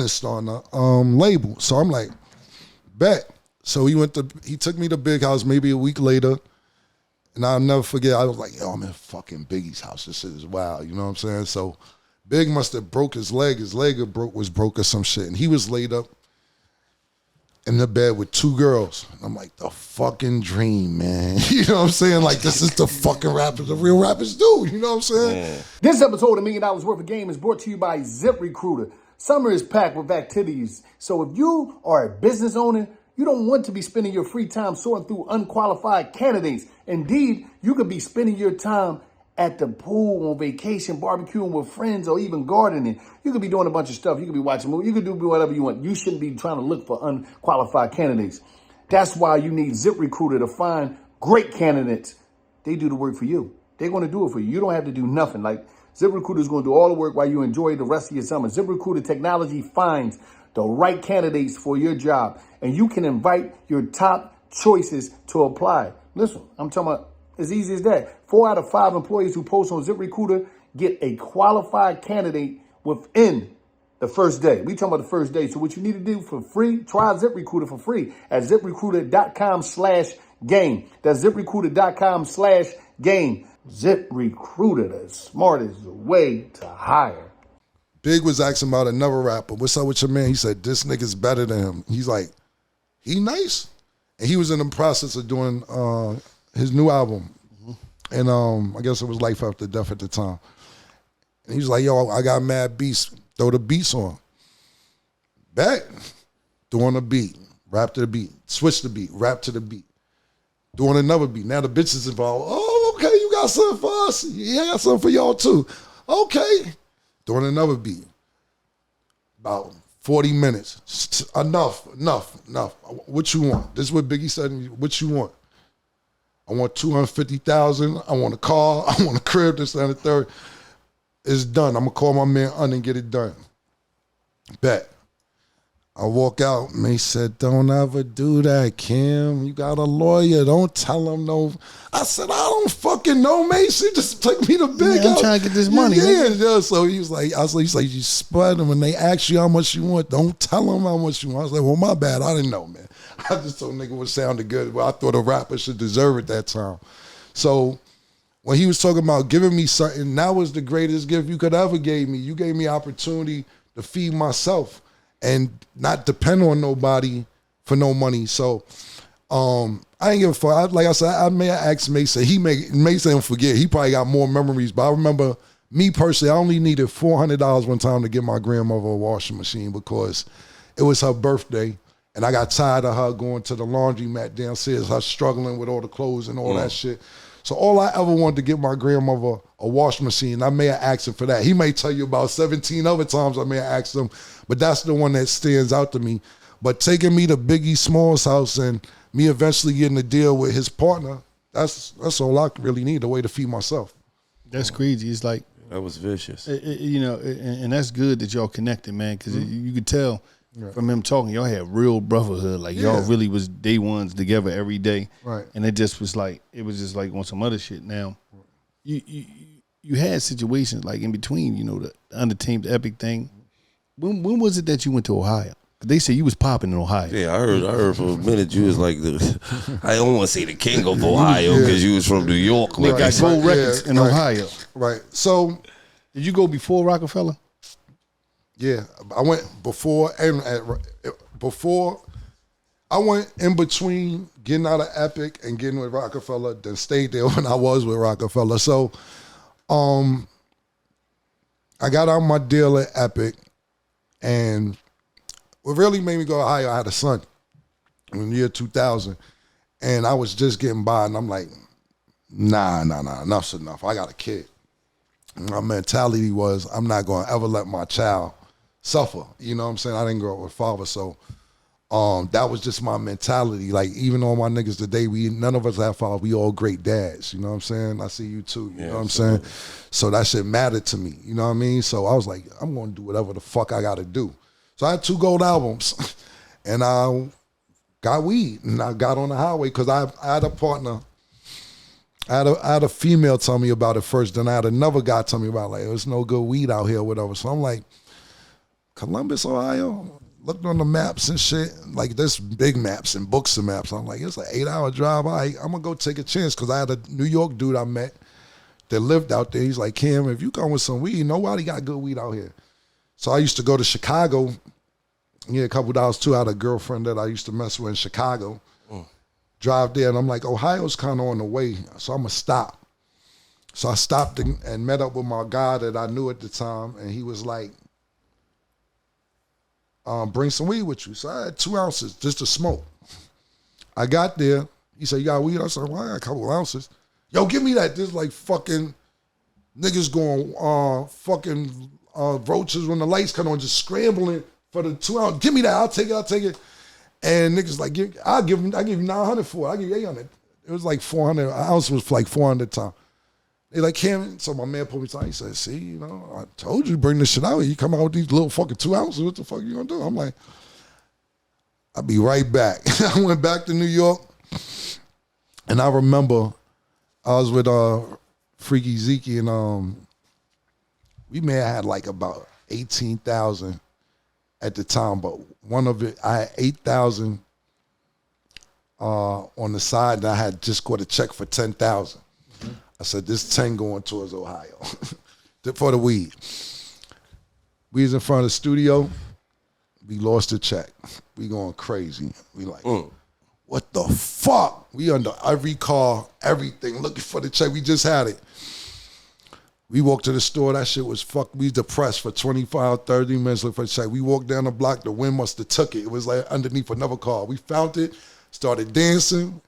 starting a label. So I'm like, bet. So he took me to Big House maybe a week later, and I'll never forget, I was like, yo, I'm in fucking Biggie's house. This shit is wild, you know what I'm saying? So Big must have broke his leg. His leg was broke or some shit, and he was laid up in the bed with 2 girls. I'm like, the fucking dream, man. You know what I'm saying? Like, this is the fucking rappers, the real rappers do, you know what I'm saying? Yeah. This episode of $1 Million Worth of Game is brought to you by ZipRecruiter. Summer is packed with activities, so if you are a business owner, you don't want to be spending your free time sorting through unqualified candidates. Indeed, you could be spending your time at the pool, on vacation, barbecuing with friends, or even gardening. You could be doing a bunch of stuff. You could be watching movies. You could do whatever you want. You shouldn't be trying to look for unqualified candidates. That's why you need ZipRecruiter to find great candidates. They do the work for you. They're going to do it for you. You don't have to do nothing. Like, ZipRecruiter is going to do all the work while you enjoy the rest of your summer. ZipRecruiter technology finds the right candidates for your job, and you can invite your top choices to apply. Listen, I'm talking about as easy as that. 4 out of 5 employees who post on ZipRecruiter get a qualified candidate within the first day. We talking about the first day. So what you need to do for free, try ZipRecruiter for free at ZipRecruiter.com/game. That's ZipRecruiter.com/game. ZipRecruiter, the smartest way to hire. Big was asking about another rapper. What's up with your man? He said, this nigga's better than him. He's like, he nice. And he was in the process of doing his new album. And I guess it was Life After Death at the time. And he was like, yo, I got mad beats. Throw the beats on. Bet. Doing a beat. Rap to the beat. Switch the beat. Rap to the beat. Doing another beat. Now the bitch is involved. Oh, okay, you got something for us? Yeah, I got something for y'all too. Okay. Doing another beat. About 40 minutes. Enough. What you want? This is what Biggie said. What you want? I want $250,000. I want a car. I want a crib. This and the third. It's done. I'm gonna call my man Un and get it done. Bet. I walk out, and they said, don't ever do that, Kim. You got a lawyer. Don't tell him no. I said, I don't fucking know, Mason. Just take me to Big I'm trying to get this money. Yeah. So he was like, he's like, you spud him. When they ask you how much you want, don't tell them how much you want. I was like, well, my bad. I didn't know, man. I just told nigga what sounded good. Well, I thought a rapper should deserve it that time. So when he was talking about giving me something, that was the greatest gift you could ever give me. You gave me opportunity to feed myself and not depend on nobody for no money. So I ain't give a fuck. Like I said, I may have asked Mason. Mason don't forget. He probably got more memories. But I remember me personally, I only needed $400 one time to get my grandmother a washing machine because it was her birthday. And I got tired of her going to the laundromat downstairs, her struggling with all the clothes and all that shit. So all I ever wanted to get my grandmother a washing machine. I may have asked him for that. He may tell you about 17 other times I may have asked him, but that's the one that stands out to me. But taking me to Biggie Smalls' house and me eventually getting a deal with his partner, that's all I really need, a way to feed myself. That's crazy. It's like, That was vicious. And that's good that y'all connected, man, because you could tell from him talking, y'all had real brotherhood. Like y'all really was day ones together every day. Right. And it just was like on some other shit. Now, you had situations like in between, the under team, the Epic thing. When was it that you went to Ohio? They say you was popping in Ohio. Yeah, I heard for a minute you was like I don't want to say the king of Ohio because you was from New York. They got gold records in Ohio. Right. So, did you go before Rockefeller? Yeah, I went before I went in between getting out of Epic and getting with Rockefeller, then stayed there when I was with Rockefeller. So I got out my deal at Epic, and what really made me go higher, I had a son in the year 2000, and I was just getting by, and I'm like, nah, enough's enough. I got a kid. My mentality was, I'm not going to ever let my child suffer. You know what I'm saying? I didn't grow up with a father, so that was just my mentality. Like, even all my niggas today, none of us have fathers. We all great dads. You know what I'm saying? I see you too. You know what I'm saying? So that shit mattered to me. You know what I mean? So I was like, I'm going to do whatever the fuck I got to do. So I had 2 gold albums, and I got weed, and I got on the highway because I had a partner. I had a female tell me about it first, then I had another guy tell me about, like, there's no good weed out here or whatever. So I'm like, Columbus, Ohio? Looked on the maps and shit, like there's big maps and books of maps. I'm like, it's an 8-hour drive. I'm gonna go take a chance, because I had a New York dude I met that lived out there. He's like, Cam, if you come with some weed, nobody got good weed out here. So I used to go to Chicago, a couple dollars too. I had a girlfriend that I used to mess with in Chicago. Drive there, and I'm like, Ohio's kind of on the way, so I'm gonna stop. So I stopped and met up with my guy that I knew at the time, and he was like, bring some weed with you. So I had 2 ounces just to smoke. I got there. He said, you got weed? I said, well, I got a couple of ounces. Yo, give me that. There's like fucking niggas going fucking roaches when the lights come on, just scrambling for the 2 ounces. Give me that. I'll take it. And niggas like, I'll give you 900 for it. I'll give you 800. It was like 400. An ounce was like 400 times. They like, Cam, so my man pulled me aside. He said, see, you know, I told you bring this shit out. You come out with these little fucking 2 ounces. What the fuck you gonna do? I'm like, I'll be right back. I went back to New York, and I remember I was with Freaky Zeke, and we may have had like about 18,000 at the time, but one of it, I had 8,000 on the side, and I had just got a check for 10,000. I said, this 10 going towards Ohio for the weed. We was in front of the studio. We lost the check. We going crazy. We like, what the fuck? We under every car, everything, looking for the check. We just had it. We walked to the store. That shit was fucked. We depressed for 25, 30 minutes looking for the check. We walked down the block. The wind must have took it. It was like underneath another car. We found it, started dancing.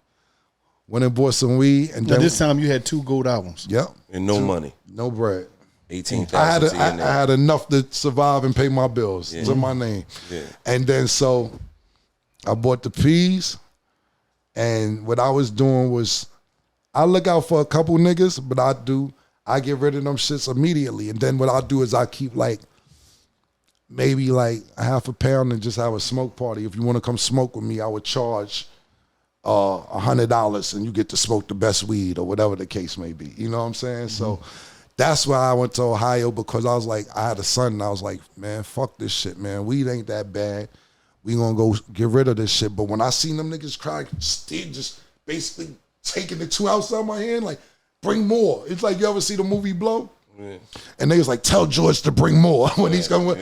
Went and bought some weed, and then this time you had 2 gold albums. Yep, And no money. no bread. 18,000. I had enough to survive and pay my bills to my name. Yeah. And then so I bought the peas, and what I was doing was I look out for a couple niggas, but I get rid of them shits immediately. And then what I do is I keep like maybe like a half a pound and just have a smoke party. If you want to come smoke with me, I would charge $100 and you get to smoke the best weed or whatever the case may be. You know what I'm saying? So that's why I went to Ohio, because I was like, I had a son and I was like, man, fuck this shit, man. Weed ain't that bad. We gonna go get rid of this shit. But when I seen them niggas cry, Steve just basically taking the 2 ounces out of my hand, like, bring more. It's like, you ever see the movie Blow? Yeah. And they was like, tell George to bring more when he's coming.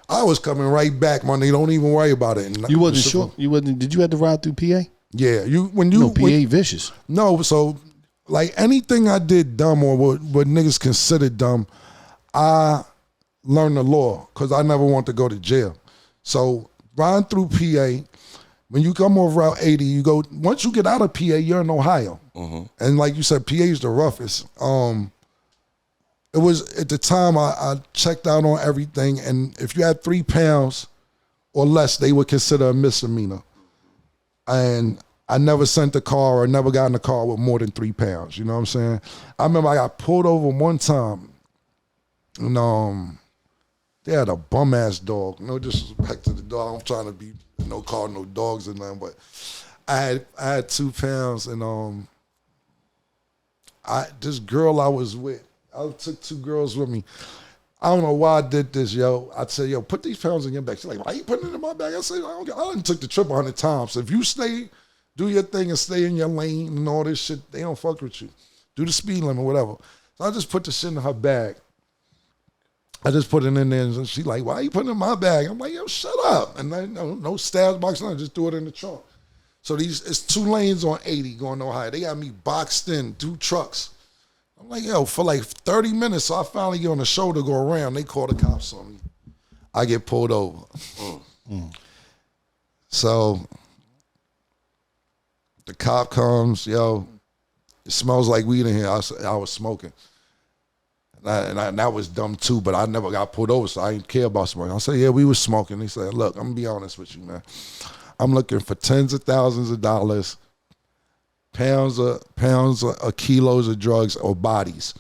I was coming right back, man. They don't even worry about it. And you wasn't sure? You wasn't? Did you have to ride through PA? Yeah, PA vicious. No, so like anything I did dumb or what niggas considered dumb, I learned the law because I never want to go to jail. So riding through PA, when you come over Route 80, you go, once you get out of PA, you're in Ohio. And like you said, PA is the roughest. It was, at the time, I checked out on everything, and if you had 3 pounds or less, they would consider a misdemeanor. And I never sent a car or never got in a car with more than 3 pounds. You know what I'm saying? I remember I got pulled over one time, and they had a bum ass dog. No disrespect to the dog. I'm trying to be call no dogs or nothing, but I had 2 pounds, and this girl I was with, I took 2 girls with me. I don't know why I did this, yo. I said, yo, put these pounds in your bag. She's like, why you putting it in my bag? I said, I done took the trip 100 times. So if you do your thing and stay in your lane and all this shit, they don't fuck with you. Do the speed limit, whatever. So I just put the shit in her bag. I just put it in there, and she's like, why you putting it in my bag? I'm like, yo, shut up. And no stabs box, I just threw it in the trunk. So it's 2 lanes on 80 going to Ohio. They got me boxed in, 2 trucks. I'm like, yo, for like 30 minutes, so I finally get on the shoulder, go around. They call the cops on me. I get pulled over. So the cop comes, yo, it smells like weed in here. I was smoking. And that was dumb too, but I never got pulled over, so I didn't care about smoking. I said, yeah, we was smoking. He said, look, I'm gonna be honest with you, man. I'm looking for tens of thousands of dollars, pounds of kilos of drugs or bodies.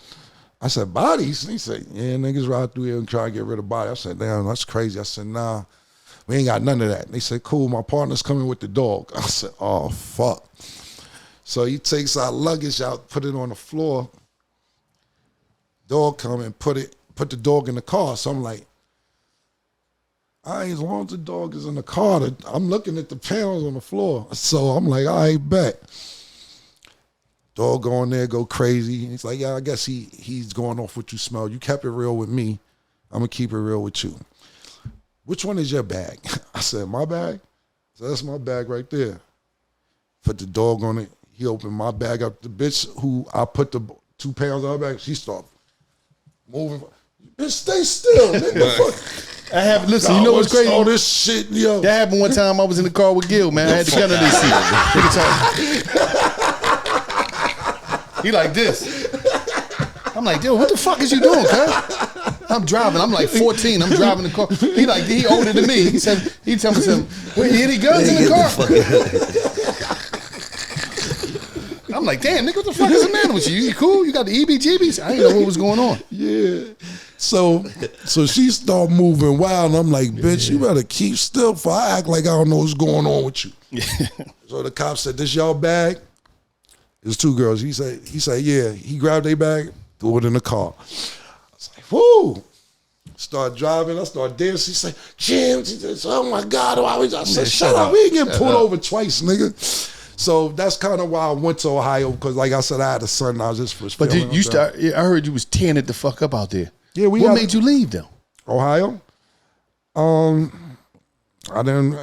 I said, bodies? And he said, yeah, niggas ride through here and try to get rid of bodies. I said, damn, that's crazy. I said, nah, we ain't got none of that. And they said, cool, my partner's coming with the dog. I said, oh, fuck. So he takes our luggage out, put it on the floor. Dog come and put the dog in the car. So I'm like, all right, as long as the dog is in the car, I'm looking at the pounds on the floor. So I'm like, all right, bet. Dog go in there, go crazy. He's like, yeah, I guess he's going off what you smell. You kept it real with me. I'm going to keep it real with you. Which one is your bag? I said, my bag? So that's my bag right there. Put the dog on it. He opened my bag up. The bitch who I put the 2 pounds on her bag, she stopped moving. Bitch, stay still. Nigga. I have, listen, you know what's crazy? All this shit, yo. That happened one time I was in the car with Gil, man. I had the gun under his seat. He like this. I'm like, dude, what the fuck is you doing, cuz? I'm driving. I'm like 14. I'm driving the car. He older than me. He tell me something. Wait, any guns in the car? I'm like, damn, nigga, what the fuck is the matter with you? You cool? You got the EBGBs? I didn't know what was going on. Yeah. So she start moving wild, and I'm like, bitch, you better keep still for I act like I don't know what's going on with you. So the cop said, this y'all bag? There's 2 girls. He said, yeah. He grabbed their bag, threw it in the car. I was like, whoo. Start driving. I start dancing. He said, Jim. She said, oh my God. I said, shut up. We ain't getting pulled over twice, nigga. So that's kind of why I went to Ohio, because like I said, I had a son. I was just for. But I heard you was tearing it the fuck up out there. Yeah, what made you leave though? Ohio. I didn't.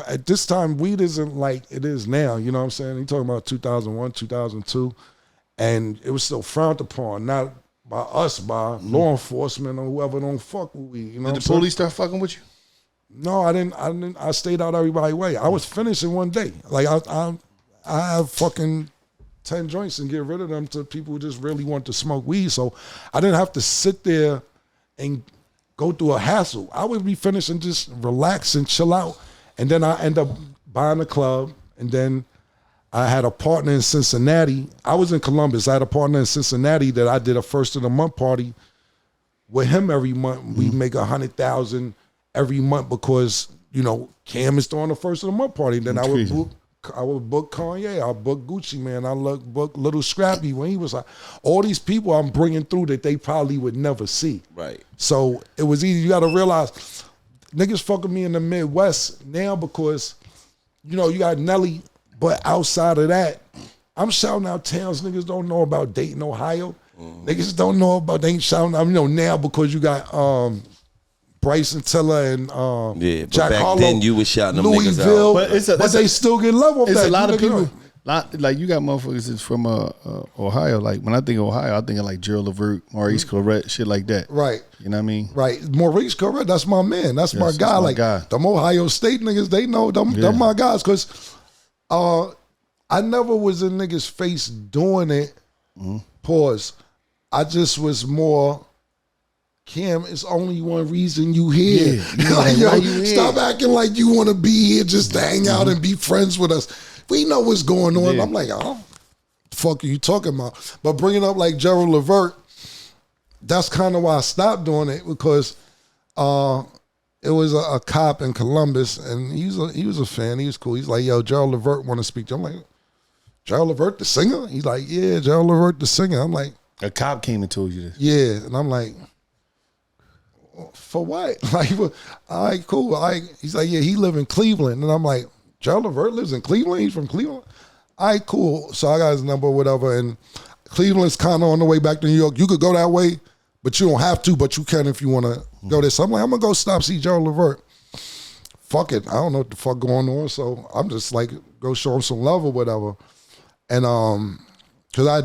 At this time, weed isn't like it is now. You know what I'm saying? You talking about 2001, 2002, and it was still frowned upon, not by us, by law enforcement or whoever don't fuck with weed. You know, did the police start fucking with you? No, I didn't. I stayed out everybody's way. I was finished in one day. Like I have fucking 10 joints and get rid of them to people who just really want to smoke weed. So I didn't have to sit there and go through a hassle. I would be finished and just relax and chill out. And then I end up buying a club. And then I had a partner in Cincinnati. I was in Columbus. I had a partner in Cincinnati that I did a first of the month party with him every month. We make 100,000 every month because, Cam is throwing the first of the month party. Then I would book Kanye. I book Gucci, man. I book Little Scrappy when he was like, all these people I'm bringing through that they probably would never see. Right. So it was easy. You got to realize, niggas fuck with me in the Midwest now because, you got Nelly, but outside of that, I'm shouting out towns niggas don't know about Dayton, Ohio. Niggas don't know about, they ain't shouting out, now because you got Bryson Tiller and Jack back Harlow, then you was shouting them Louisville, niggas out. but they still get love off that. It's a lot of people. Like you got motherfuckers that's from Ohio. Like when I think of Ohio, I think of like Gerald Levert, Maurice Clarett, shit like that. Right. You know what I mean? Right. Maurice Clarett, that's my man. That's my guy. Like them Ohio State niggas, they know them my guys. Cause I never was in niggas' face doing it. Pause. I just was more. Cam, it's only one reason you here. Stop acting like you want to be here just to hang out and be friends with us. We know what's going on. I'm like, the fuck are you talking about? But bringing up like Gerald Levert, that's kind of why I stopped doing it because it was a cop in Columbus and he was a fan. He was cool. He's like, yo, Gerald Levert want to speak to you. I'm like, Gerald Levert, the singer? He's like, yeah, Gerald Levert, the singer. I'm like, a cop came and told you this. Yeah, and I'm like, for what? Like, all right, cool. He's like, yeah, he live in Cleveland. And I'm like, Gerald Levert lives in Cleveland? He's from Cleveland? All right, cool. So I got his number or whatever. And Cleveland's kind of on the way back to New York. You could go that way, but you don't have to, but you can if you want to go there. So I'm like, I'm going to go stop, see Gerald Levert. Fuck it. I don't know what the fuck going on. So I'm just like, go show him some love or whatever. And cause I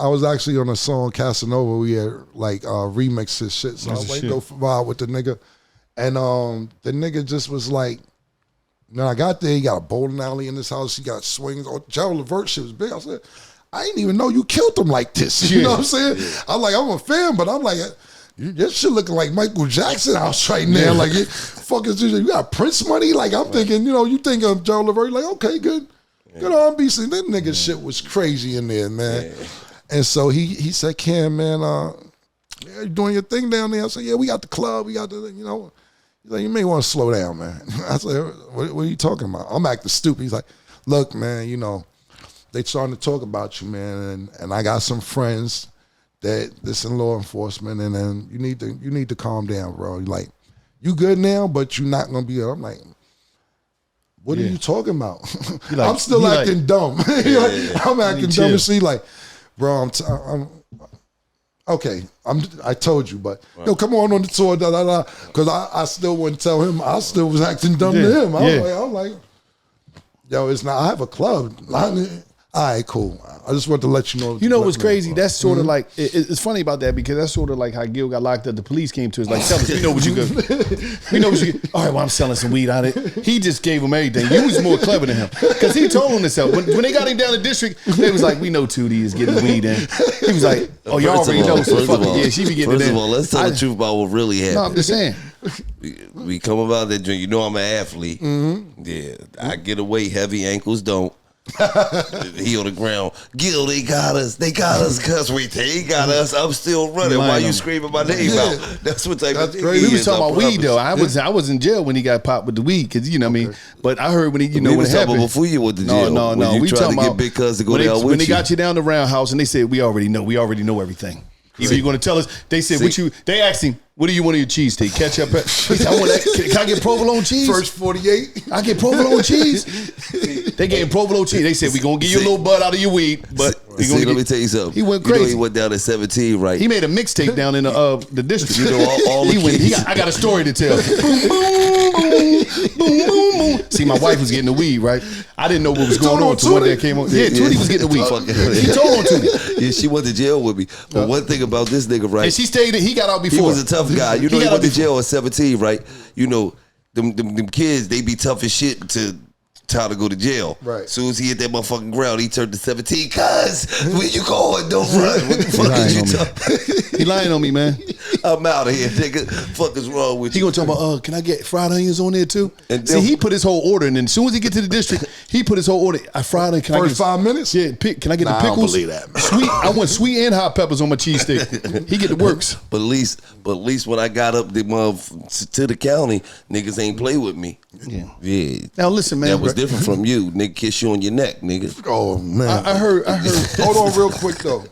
was actually on a song Casanova. We had like remixed his shit. So I went to go vibe with the nigga. And the nigga just was like, when I got there, he got a bowling alley in his house. He got swings. Gerald Levert shit was big. I said, I didn't even know you killed him like this. You know what I'm saying? Yeah. I'm like, I'm a fan, but I'm like, this shit looking like Michael Jackson house right now. Like, fuck is this? You got Prince money? Like, I'm thinking, you think of Gerald Levert, like, okay, good R&B scene. That nigga shit was crazy in there, man. Yeah. And so he said, Cam, man, you doing your thing down there? I said, yeah, we got the club. We got the, He's like, you may want to slow down, man. I said, what are you talking about? I'm acting stupid. He's like, look, man, they starting to talk about you, man, and I got some friends that's in law enforcement, and then you need to calm down, bro. You're like, you good now, but you're not gonna be. I'm like, what are you talking about? Like, I'm still acting dumb. I'm acting dumb. And she like, bro, I'm okay. I told you, but come on the tour, because I still wouldn't tell him. I still was acting dumb to him. I'm like, yo, it's not. I have a club. All right, cool. I just want to let you know. You know what's crazy? That's sort of like, it's funny about that because that's sort of like how Gil got locked up. The police came to us like, tell us, we know what you got. We know what you get. All right, well, I'm selling some weed out of it. He just gave him everything. You was more clever than him because he told him himself. When they got him down the district, they was like, we know Tootie is getting weed in. He was like, oh, y'all already know. So fuck it. Yeah, she be getting it in. First of all, let's tell the truth about what really happened. No, I'm just saying. We come about that drink. I'm an athlete. Mm-hmm. Yeah, I get away heavy, ankles don't. He on the ground. Gil, they got us, cuz they got us. I'm still running. Why you screaming my name out? That's what type of thing. We was talking about weed though. I was in jail when he got popped with the weed because what I mean. But I heard when he when it happened before you went to jail. No. We tried to get big cuz to go down with you. When they got you down the roundhouse and they said we already know everything. Either you're going to tell us. They said they asked him, what do you want on your cheesesteak? Ketchup? He said, can I get provolone cheese? First 48. I get provolone cheese. They gave him provolone cheese. They said, we're going to give you a little bud out of your weed. But let me tell you something. He went crazy. He went down at 17, right? He made a mixtape down in the district. All the kids. I got a story to tell. Boom, boom, boom, boom, boom, boom. See, my wife was getting the weed, right? I didn't know what was going on until one day came on. Yeah, Tootie was getting the weed. He told on Tootie. Yeah, she went to jail with me. But one thing about this nigga, right? And she stayed. He got out before. He was a tough guy. He went to jail at 17, right? Them kids, they be tough as shit to try to go to jail. Right. As soon as he hit that motherfucking ground, he turned to 17. Cuz, where you going? Don't run. What the fuck is you talking? He lying on me, man. I'm out of here, nigga. Fuck is wrong with you? He gonna talk about, can I get fried onions on there too? And see, he put his whole order, and then as soon as he get to the district, he put his whole order. I fried onion. First 5 minutes? Yeah, can I get the pickles? I don't believe that, man. Sweet. I want sweet and hot peppers on my cheesesteak. He get the works. But at least when I got up to the county, niggas ain't play with me. Yeah. Now listen, man. That was different from you. Nigga kiss you on your neck, nigga. Oh, man. I heard. Hold on real quick, though.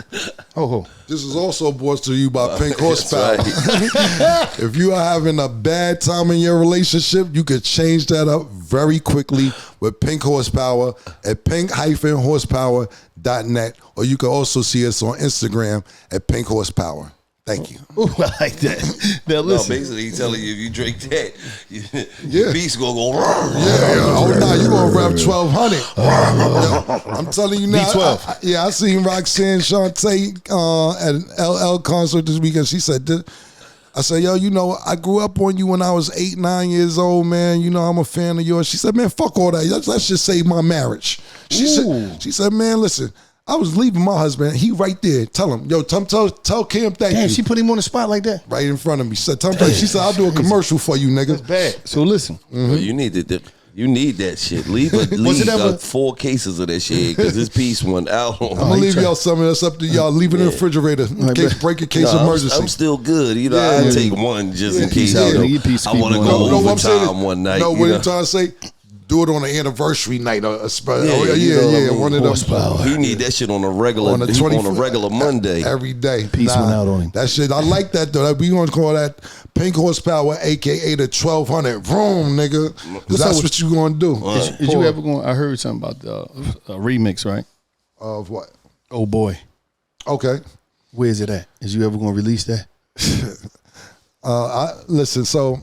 Oh. This is also brought to you by Pink Horsepower. Right. If you are having a bad time in your relationship, you could change that up very quickly with Pink Horsepower at pink-horsepower.net, or you can also see us on Instagram at Pink Horsepower. Thank you. Ooh, I like that. Now listen. No, basically he's telling you if you drink that, your beast gonna go. Oh no, you gonna rap 1200? I'm telling you now. B12. I seen Roxanne Shante at an LL concert this weekend. She said, I said, yo, I grew up on you when I was 8, 9 years old, man. I'm a fan of yours. She said, man, fuck all that. Let's just save my marriage. She said, man, listen. I was leaving my husband. He right there. Tell him, yo, tell Kim thank you. Damn, she put him on the spot like that? Right in front of me. She said, I'll do a commercial for you, nigga. That's bad. So listen. Mm-hmm. You need that shit. Leave 4 cases of that shit because this piece went out. I'm going to leave y'all some of this up to y'all. Leave it in the refrigerator in case emergency. I'm still good. I'll take one just in case. I want to go overtime one night. No, what you trying to say? Do it on an anniversary night or a special. One of those. He need that shit on a regular Monday. Every day. Peace went out on him. That shit, I like that though. We gonna call that Pink Horsepower, aka the 1200. Vroom, nigga. That's what you gonna do. Is you ever going? I heard something about the remix, right? Of what? Oh boy. Okay. Where is it at? Is you ever gonna release that? Listen, so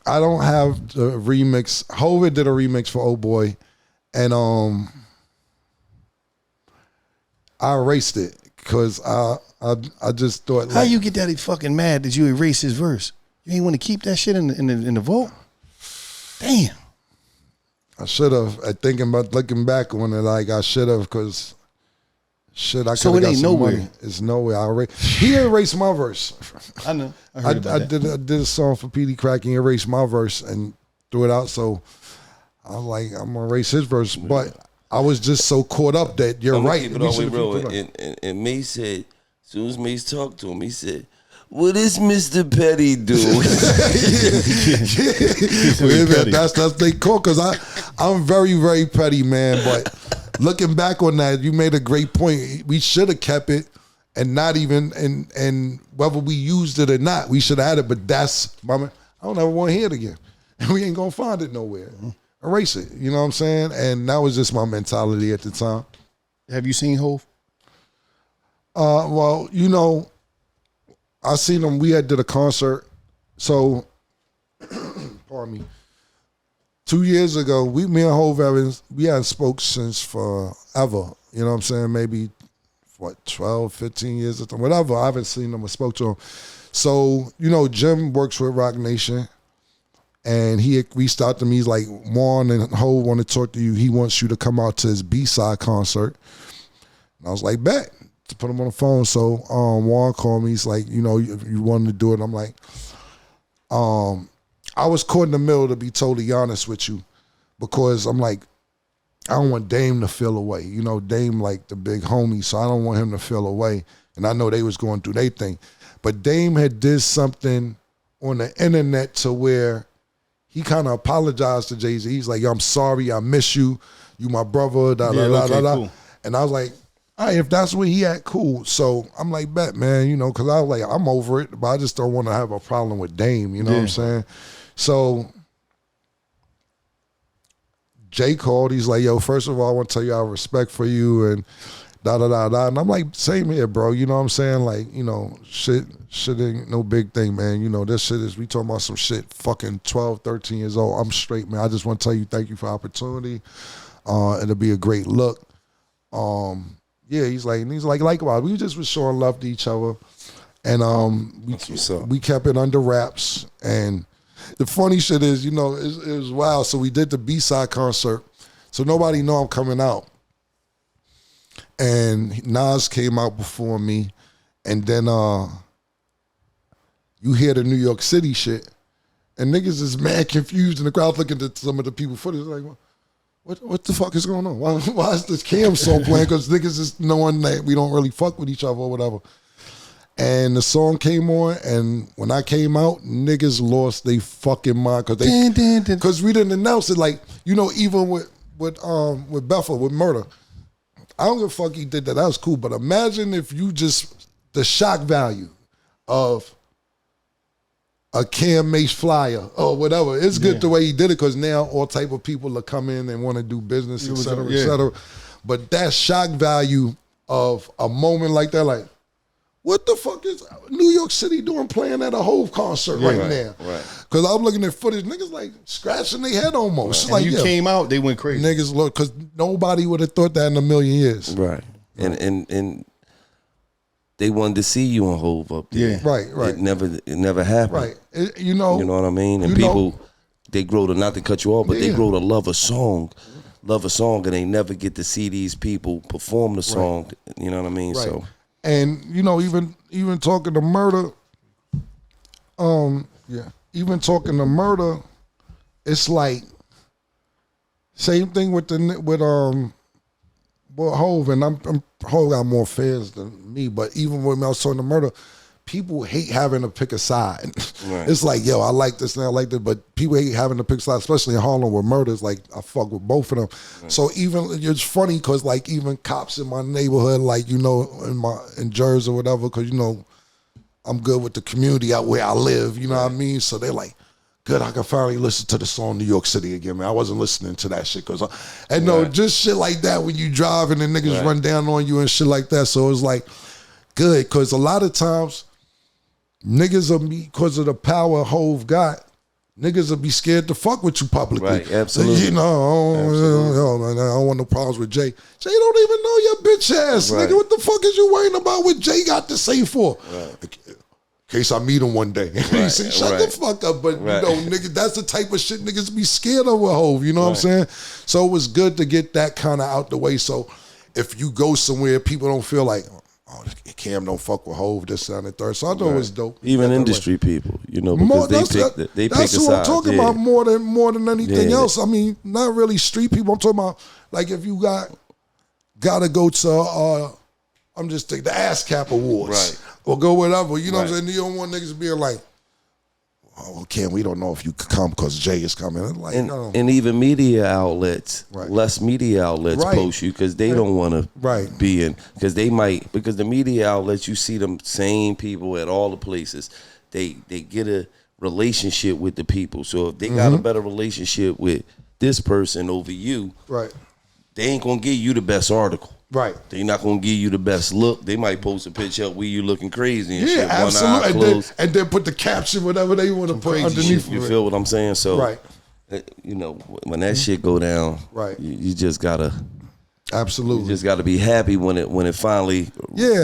I don't have the remix. Hova did a remix for Oh Boy, And I erased it because I just thought, like, how you get that fucking mad that you erase his verse? You ain't want to keep that shit in the vault? Damn. I should have. Thinking about looking back on it, like I should have, because shit, I could have got some nowhere. money. It's nowhere. He erased my verse. I know. I heard about that. I did a song for PD Crack, and he erased my verse and threw it out. So I was like, I'm gonna erase his verse, but I was just so caught up that you're right. Keep it all the way real. And Mace said, as soon as Mace talked to him, he said, "What is Mr. Petty doing?" That's they call, because I'm very, very petty, man. But looking back on that, you made a great point. We should have kept it, and not even and whether we used it or not, we should have had it. But that's, mama, I don't ever want to hear it again, and we ain't gonna find it nowhere. Erase it. You know what I'm saying? And that was just my mentality at the time. Have you seen Hov? Well, you know, I seen him. We did a concert. So, pardon me. 2 years ago, me and Hov Evans, we hadn't spoke since forever. You know what I'm saying? Maybe, 12, 15 years or something, whatever. I haven't seen him or spoke to him. So, you know, Jim works with Rock Nation. And he reached out to me. He's like, Juan and Hov want to talk to you. He wants you to come out to his B-side concert. And I was like, bet. To put him on the phone. So Juan called me. He's like, you know, if you wanted to do it. I'm like, I was caught in the middle, to be totally honest with you, because I'm like, I don't want Dame to feel away. You know, Dame like the big homie, so I don't want him to feel away. And I know they was going through their thing. But Dame had did something on the internet to where he kind of apologized to Jay-Z. He's like, yo, I'm sorry, I miss you. You my brother, Cool. And I was like, all right, if that's where he at, cool. So I'm like, bet, man, you know, because I was like, I'm over it, but I just don't want to have a problem with Dame, you know what I'm saying? So Jay called. He's like, yo, first of all, I want to tell you I have respect for you and da-da-da-da. And I'm like, same here, bro. You know what I'm saying? Like, you know, shit ain't no big thing, man. You know, this shit is, we talking about some shit fucking 12, 13 years old. I'm straight, man. I just want to tell you thank you for the opportunity. It'll be a great look. Yeah, he's like, likewise. We just was showing love to each other. And we kept it under wraps. And the funny shit is, you know, it was wild. So we did the B-side concert. So nobody know I'm coming out. And Nas came out before me. And then you hear the New York City shit. And niggas is mad confused in the crowd looking at some of the people footage like, what the fuck is going on? Why is this Cam song playing? Because niggas is knowing that we don't really fuck with each other or whatever. And the song came on, and when I came out, niggas lost their fucking mind because we didn't announce it. Like, you know, even with Bethel, with Murder, I don't give a fuck he did that. That was cool. But imagine if you just, the shock value of a Cam Mace flyer or whatever. It's good the way he did it, because now all type of people are come in and want to do business, et cetera, et cetera. But that shock value of a moment like that, like, what the fuck is New York City doing playing at a Hov concert right now? Right. Because I'm looking at footage, niggas like scratching their head almost. Right. Like, you came out, they went crazy. Niggas look, because nobody would have thought that in a million years. Right. And they wanted to see you on Hov up there. Yeah. Right. It never happened. Right. You know what I mean? And people, they grow to, not to cut you off, but they grow to love a song, and they never get to see these people perform the song. Right. You know what I mean? Right. So, and you know, even talking to Murder, even talking to Murder, it's like same thing with Hov, and I'm Hov got more fans than me, but even when I was talking to Murder, people hate having to pick a side. Right. It's like, yo, I like this and I like that, but people hate having to pick a side, especially in Harlem where Murder is like, I fuck with both of them. Right. So even, it's funny because like even cops in my neighborhood, like, you know, in Jersey or whatever, because, you know, I'm good with the community out where I live, you know what I mean? So they're like, good, I can finally listen to the song New York City again, man. I wasn't listening to that shit. Just shit like that when you drive and then niggas run down on you and shit like that. So it was like, good, because a lot of times, niggas are me, because of the power Hov got, niggas will be scared to fuck with you publicly. Right, absolutely. You know, I don't want no problems with Jay. Jay don't even know your bitch ass. Right. Nigga, what the fuck is you worrying about what Jay got to say for? Right. In case I meet him one day. Right, Say, shut the fuck up. But, right. you know, nigga, that's the type of shit niggas be scared of with Hov. You know what I'm saying? So it was good to get that kind of out the way. So if you go somewhere, people don't feel like, oh, Cam don't fuck with Hov, this, that, and the third. So I thought it was dope. Even industry people, you know, because they pick a side. That's what I'm talking about more than anything else. I mean, not really street people. I'm talking about, like, if you gotta go to, I'm just thinking, the ASCAP Awards. Right. Or go whatever. You know what I'm saying? You don't want niggas being like, oh, Cam, we don't know if you could come because Jay is coming. Like, and even media outlets, less media outlets post you because they don't want to be in, because the media outlets, you see them same people at all the places. They get a relationship with the people. So if they got a better relationship with this person over you, they ain't gonna give you the best article. Right. They not gonna give you the best look. They might post a picture up where you looking crazy and shit. Absolutely. One eye closed. And then put the caption, whatever they want to put underneath. You feel what I'm saying? So, you know, when that shit go down, you just gotta. Absolutely. You just gotta be happy when it finally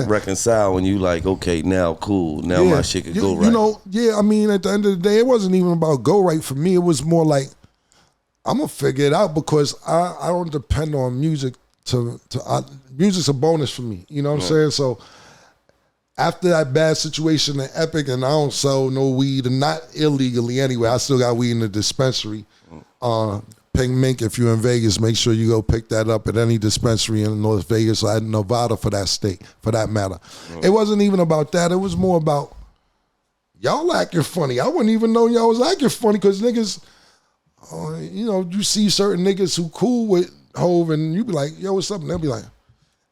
reconcile and you like, okay, now cool. Now my shit could go right. You know, I mean, at the end of the day, it wasn't even about go right for me. It was more like, I'm gonna figure it out because I don't depend on music music's a bonus for me. You know what I'm saying? So after that bad situation in Epic, and I don't sell no weed, and not illegally anyway, I still got weed in the dispensary. Pink Mink, if you're in Vegas, make sure you go pick that up at any dispensary in North Vegas or at Nevada for that state, for that matter. It wasn't even about that. It was more about y'all acting funny. I wouldn't even know y'all was acting funny because niggas, you know, you see certain niggas who cool with Hov and you be like, yo, what's up? And they'll be like,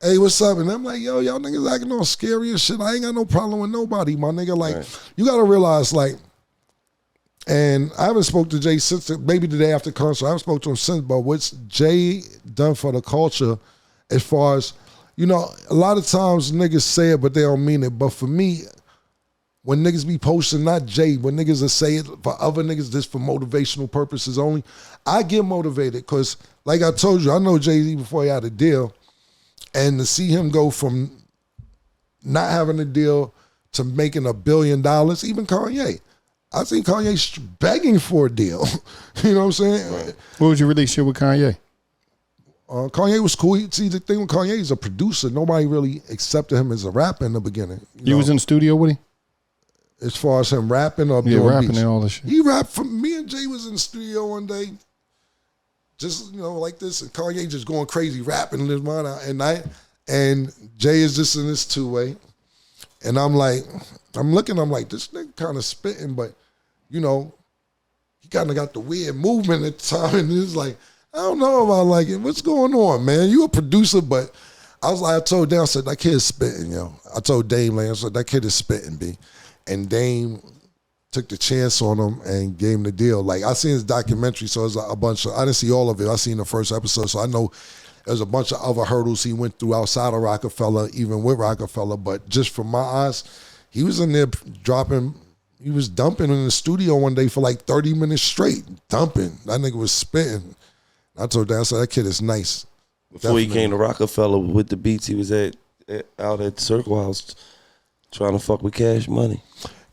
hey, what's up? And I'm like, yo, y'all niggas acting all scary and shit. I ain't got no problem with nobody, my nigga. Like, you gotta realize, like, and I haven't spoke to Jay since maybe the day after concert. I haven't spoke to him since, but what's Jay done for the culture as far as, you know, a lot of times niggas say it, but they don't mean it. But for me, when niggas be posting, not Jay, when niggas will say it for other niggas, just for motivational purposes only, I get motivated because, like I told you, I know Jay-Z before he had a deal, and to see him go from not having a deal to making $1 billion, even Kanye. I seen Kanye begging for a deal. You know what I'm saying? Right. What was your relationship with Kanye? Kanye was cool. See, the thing with Kanye, he's a producer. Nobody really accepted him as a rapper in the beginning. You was in the studio with him? As far as him rapping or doing rapping beats. And all this shit. He rapped for me and Jay was in the studio one day, just, you know, like this, and Kanye just going crazy, rapping his mind out at night, and Jay is just in this two-way, and I'm like, I'm like, this nigga kind of spitting, but, you know, he kind of got the weird movement at the time, and it's like, I don't know about like it. What's going on, man? You a producer, but I was like, I told Dame, I said, that kid's spitting, yo. I told Dame, like, I said, that kid is spitting, B. And Dame took the chance on him and gave him the deal. Like, I seen his documentary, so it's a bunch of, I didn't see all of it. I seen the first episode, so I know there's a bunch of other hurdles he went through outside of Rockefeller, even with Rockefeller. But just from my eyes, he was in there he was dumping in the studio one day for like 30 minutes straight, dumping. That nigga was spitting. I told Dan, I said, that kid is nice. Before he came to Rockefeller with the beats, he was out at Circle House trying to fuck with Cash Money.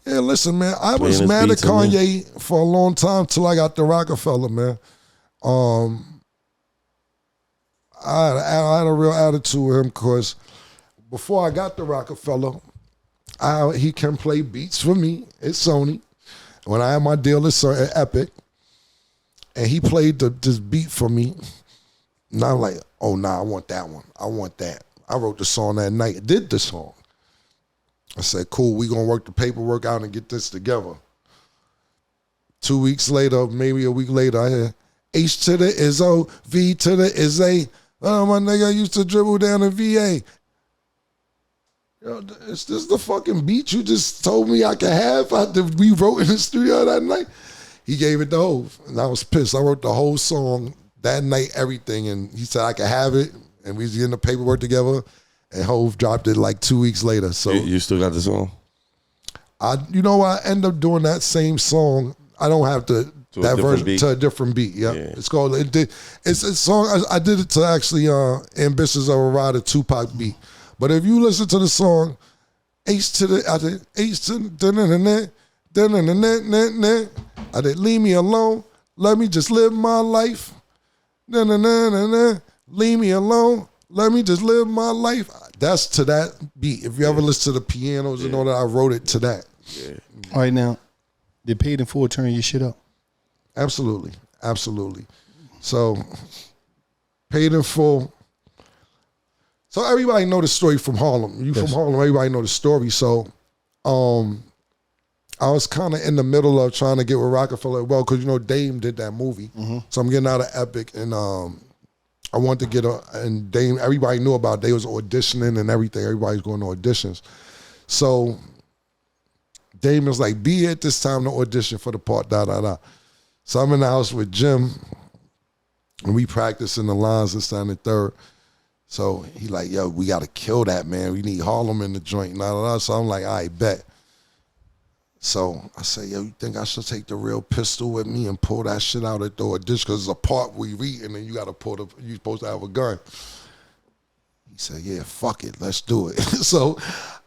Yeah, listen, man, I was mad at Kanye for a long time till I got to Rockefeller, man. I had a real attitude with him because before I got to Rockefeller, he can play beats for me at Sony. When I had my deal at Epic, and he played this beat for me, and I'm like, oh, nah, I want that one. I want that. I wrote the song that night, did the song. I said, cool, we gonna work the paperwork out and get this together. 2 weeks later, maybe a week later, I hear H to the is O, V to the is A. Oh, my nigga, I used to dribble down in VA. Yo, is this the fucking beat you just told me I could have after we wrote in the studio that night? He gave it to Hov, and I was pissed. I wrote the whole song that night, everything, and he said I could have it, and we was getting the paperwork together. And Hov dropped it like 2 weeks later. So you still got the song? I end up doing that same song. I don't have the that version to a different beat. Yep. Yeah, it's called. It's a song. I did it to actually "Ambitious of a Rider" Tupac beat. But if you listen to the song, H to the, I did H to the, I did leave me alone. Let me just live my life. Leave me alone. Let me just live my life. That's to that beat. If you ever listen to the pianos and all that, I wrote it to that. Yeah. All right, now, did Paid in Full turn your shit up? Absolutely. Absolutely. So, Paid in Full. So everybody know the story from Harlem. You from Harlem, everybody know the story. So, I was kind of in the middle of trying to get with Rockefeller, well, because, you know, Dame did that movie. Mm-hmm. So I'm getting out of Epic, and I wanted to get and Dame, everybody knew about it. They was auditioning and everything. Everybody's going to auditions. So Dame was like, be at this time to audition for the part, So I'm in the house with Jim, and we practicing the lines this time, the third. So he like, yo, we got to kill that, man. We need Harlem in the joint, So I'm like, all right, bet. So I say, yo, you think I should take the real pistol with me and pull that shit out at the audition? Because it's a part we read, and then you got to you're supposed to have a gun. He said, yeah, fuck it, let's do it. So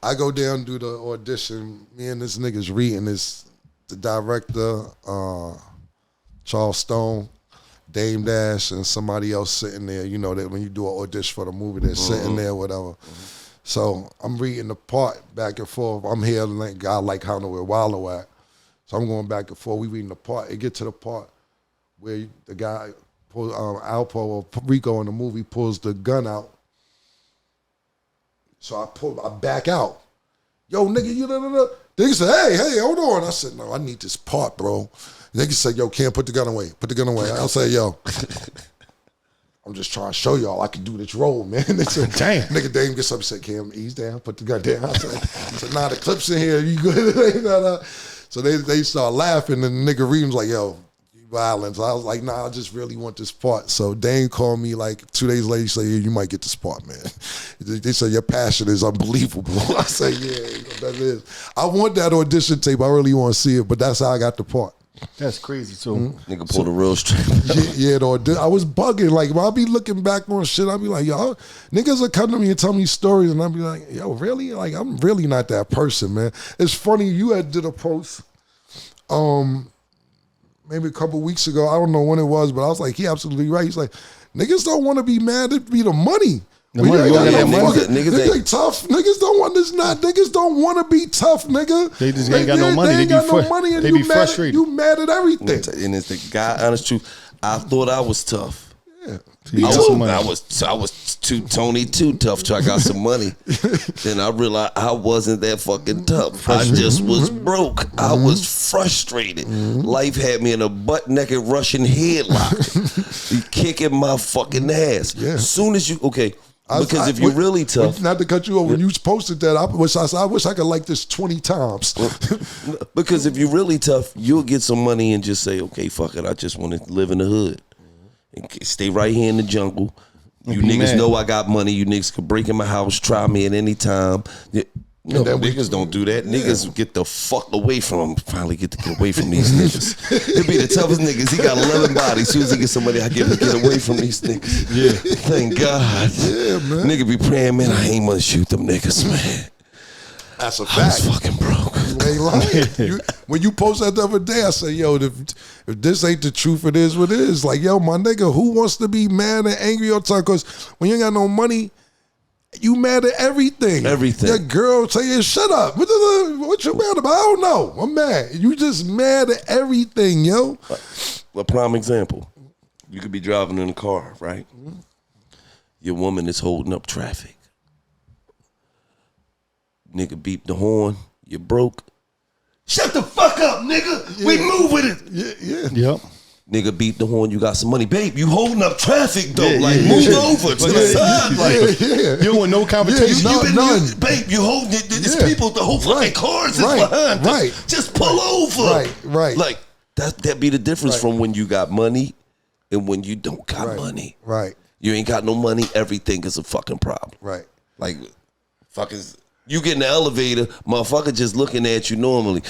I go down and do the audition. Me and this nigga's reading this, the director, Charles Stone, Dame Dash, and somebody else sitting there. You know that when you do an audition for the movie, they're sitting there, whatever. So I'm reading the part back and forth. I'm here, God, like how know where Wallow at. So I'm going back and forth. We reading the part. It get to the part where the guy, Alpo or Rico in the movie, pulls the gun out. So I back out. Yo, nigga, you know. Nigga said, hey, hold on. I said, no, I need this part, bro. Nigga said, yo, Cam, put the gun away. Put the gun away. I'll say, yo. I'm just trying to show y'all I can do this role, man. They said, damn. Nigga Dame gets up and said, Cam, ease down, put the gun down. I said, nah, the clip's in here. You good? So they start laughing, and the nigga Reem's like, yo, you violent. So I was like, nah, I just really want this part. So Dame called me like 2 days later. He said, yeah, you might get this part, man. They said, your passion is unbelievable. I said, yeah, that is. I want that audition tape. I really want to see it, but that's how I got the part. That's crazy, too. Nigga pulled a real straight. Yeah, I was bugging. Like, when I be looking back on shit, I be like, yo, niggas will come to me and tell me stories, and I be like, yo, really? Like, I'm really not that person, man. It's funny, you had did a post, maybe a couple weeks ago. I don't know when it was, but I was like, he absolutely right. He's like, niggas don't want to be mad at me the money. Niggas ain't tough. Niggas don't want this. Niggas don't want to be tough, nigga. They just ain't got no money. They ain't got no money, and they be frustrated. You mad at everything. And it's the God honest truth. I thought I was tough. Yeah, I was too Tony too tough till I got some money. Then I realized I wasn't that fucking tough. I just was broke. I was frustrated. Life had me in a butt naked Russian headlock, kicking my fucking ass. Yeah. Soon as you because if you're really tough, not to cut you over, when you posted that, I wish I could like this 20 times. Because if you're really tough, you'll get some money and just say, okay, fuck it, I just want to live in the hood and stay right here in the jungle. You niggas know I got money. You niggas can break in my house, try me at any time. No, niggas don't do that. Yeah. Niggas get the fuck away from them. Finally get to get away from these niggas. It be the toughest niggas. He got 11 bodies. As soon as he get somebody, I get away from these niggas. Yeah. Thank God. Yeah, man. Nigga be praying, man, I ain't gonna shoot them niggas, man. That's a fact. I was fucking broke. You ain't lying. When you post that the other day, I say, yo, if this ain't the truth, it is what it is. Like, yo, my nigga, who wants to be mad and angry all the time? Because when you ain't got no money, you mad at everything. Everything. That girl tell you, shut up. What you mad about? I don't know. I'm mad. You just mad at everything, yo. A prime example. You could be driving in a car, right? Your woman is holding up traffic. Nigga beep the horn. You broke. Shut the fuck up, nigga. Yeah. We move with it. Yeah. Yep. Nigga beat the horn, you got some money. Babe, you holding up traffic though. Move over to the side. You don't want no competition. Babe, you holding it. There's people, the whole fucking cars is behind us. Just pull over. Right. Like, that be the difference from when you got money and when you don't got money. Right. You ain't got no money, everything is a fucking problem. Right. Like, fuckers, you get in the elevator, motherfucker just looking at you normally.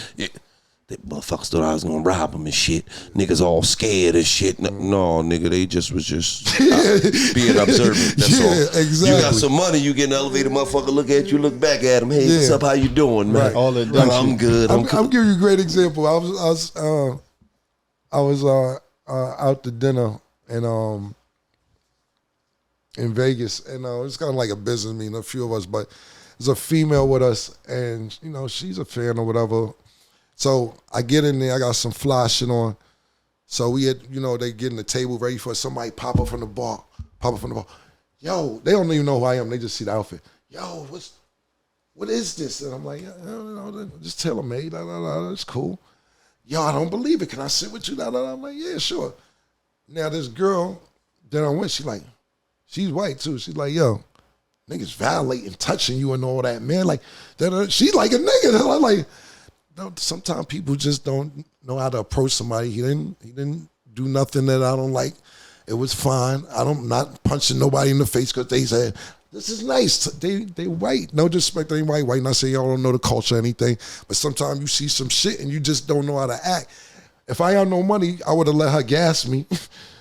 That motherfuckers thought I was gonna rob them and shit. Niggas all scared and shit. No, nigga, they just was being observant. That's all. Exactly. You got some money, you get in the elevator, motherfucker look at you, look back at him. Hey, what's up? How you doing, man? Right. All that dumb I'm shit. good. I'm giving you a great example. I was out to dinner and in Vegas, and it's kind of like a business meeting, a few of us, but there's a female with us, and you know she's a fan or whatever. So I get in there, I got some fly shit on. So we had, they getting the table ready for somebody pop up from the bar. Yo, they don't even know who I am. They just see the outfit. Yo, what is this? And I'm like, yeah, I don't know, just tell them, mate. That's cool. Yo, I don't believe it. Can I sit with you? I'm like, yeah, sure. Now this girl that I'm with, she's white too. She's like, yo, niggas violating, touching you and all that, man. Like, she's like a nigga. I'm like, no, sometimes people just don't know how to approach somebody. He didn't do nothing that I don't like. It was fine. I'm not punching nobody in the face because they said, this is nice. They white. No disrespect to anybody white. Not saying y'all don't know the culture or anything, but sometimes you see some shit and you just don't know how to act. If I had no money, I would have let her gas me.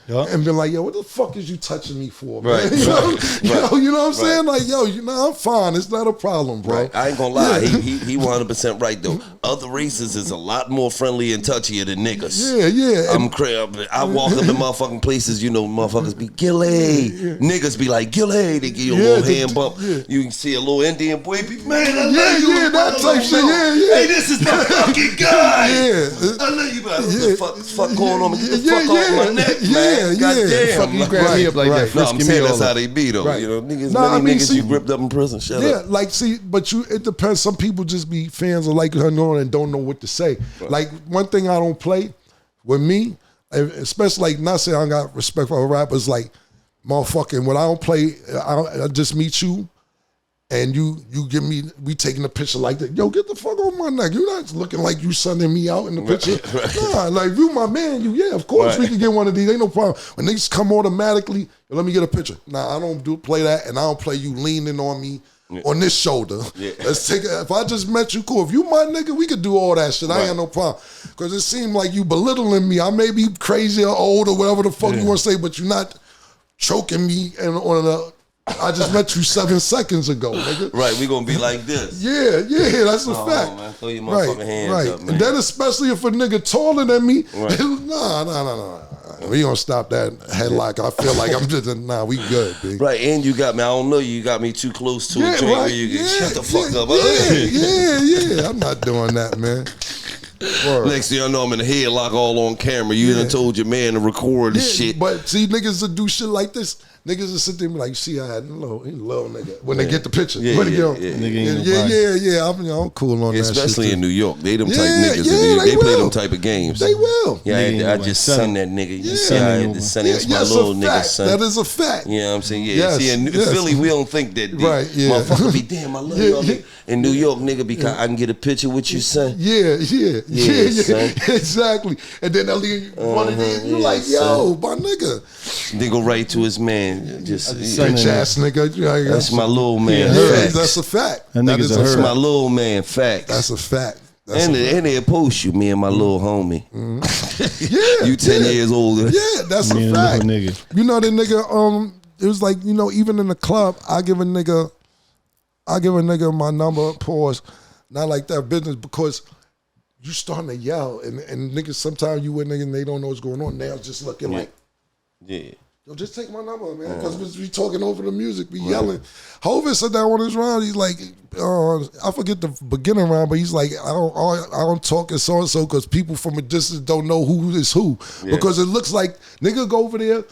Yep. And been like, yo, what the fuck is you touching me for, man? Right, you know what I'm saying? Like, yo, I'm fine. It's not a problem, bro. Right. I ain't gonna lie. He 100% right, though. Other races is a lot more friendly and touchier than niggas. Yeah. I'm crazy. I walk up in motherfucking places, motherfuckers be Gilly. Niggas be like, Gilly. They give you a little hand bump. Yeah. You can see a little Indian boy be, man, I love you. Yeah, that type shit. Yeah. Hey, this is my fucking guy. Yeah. I love you, man. What the fuck going on? Get the fuck off my neck, man. Goddamn. Fuck you grab me up like that. No, I'm saying that's how they be though. Right. Niggas you gripped up in prison. Shut up. Like, but it depends. Some people just be fans of like her knowing and don't know what to say. Right. Like, one thing I don't play with me, especially like, not saying I got respect for rappers, like, motherfucking, when I don't play, I just meet you and you give me, we taking a picture like that. Yo, get the fuck off my neck. You're not looking like you sending me out in the picture. Right. Nah, like, you my man, of course we can get one of these. Ain't no problem. When they just come automatically, let me get a picture. Nah, I don't play that, and I don't play you leaning on me on this shoulder. Yeah. Let's take it. If I just met you, cool. If you my nigga, we could do all that shit. I ain't got no problem. Because it seemed like you belittling me. I may be crazy or old or whatever the fuck you want to say, but you're not choking me I just met you 7 seconds ago, nigga. Right, we gonna be like this. Yeah, that's a fact. Man, throw your motherfucking hands up, man. And then especially if a nigga taller than me, nah. We gonna stop that headlock. I feel like I'm just, we good, big. Right, and you got me, I don't know you got me too close to a drink where you can shut the fuck up. Yeah. I'm not doing that, man. Word. Next thing I know, I'm in a headlock all on camera. You done told your man to record the shit. But see, niggas that do shit like this, niggas will sit there and be like, you see, I had a little nigga. When they get the picture. I'm cool on that shit. Especially in New York. They them type niggas in New York. They play them type of games. They will. Yeah, I just son that nigga. You see, I had to son him. It's my little nigga son. That is a fact. You know what I'm saying? Yeah. See, in Philly, we don't think that deep. Right, yeah. Motherfucker be, damn, I love y'all. In New York, nigga, because I can get a picture with you, son. Yeah, exactly. And then they'll leave one of these. You're like, yo, my nigga. They go right to his man. Just bitch ass nigga. That's my little man. That's a fact. That's my little man. Fact. That's a fact. And they'll post you, me and my little homie. Yeah. You 10 years older. Yeah, that's a fact. Nigga. You know the nigga, it was like, even in the club, I give a nigga my number, pause, not like that business, because you starting to yell and niggas, sometimes you with niggas and they don't know what's going on. Now just looking like, yo, just take my number, man, because we talking over the music, we yelling. Hovis said that on his round, he's like, I forget the beginning round, but he's like, I don't talk as so-and-so because people from a distance don't know who is who. Yeah. Because it looks like, nigga go over there,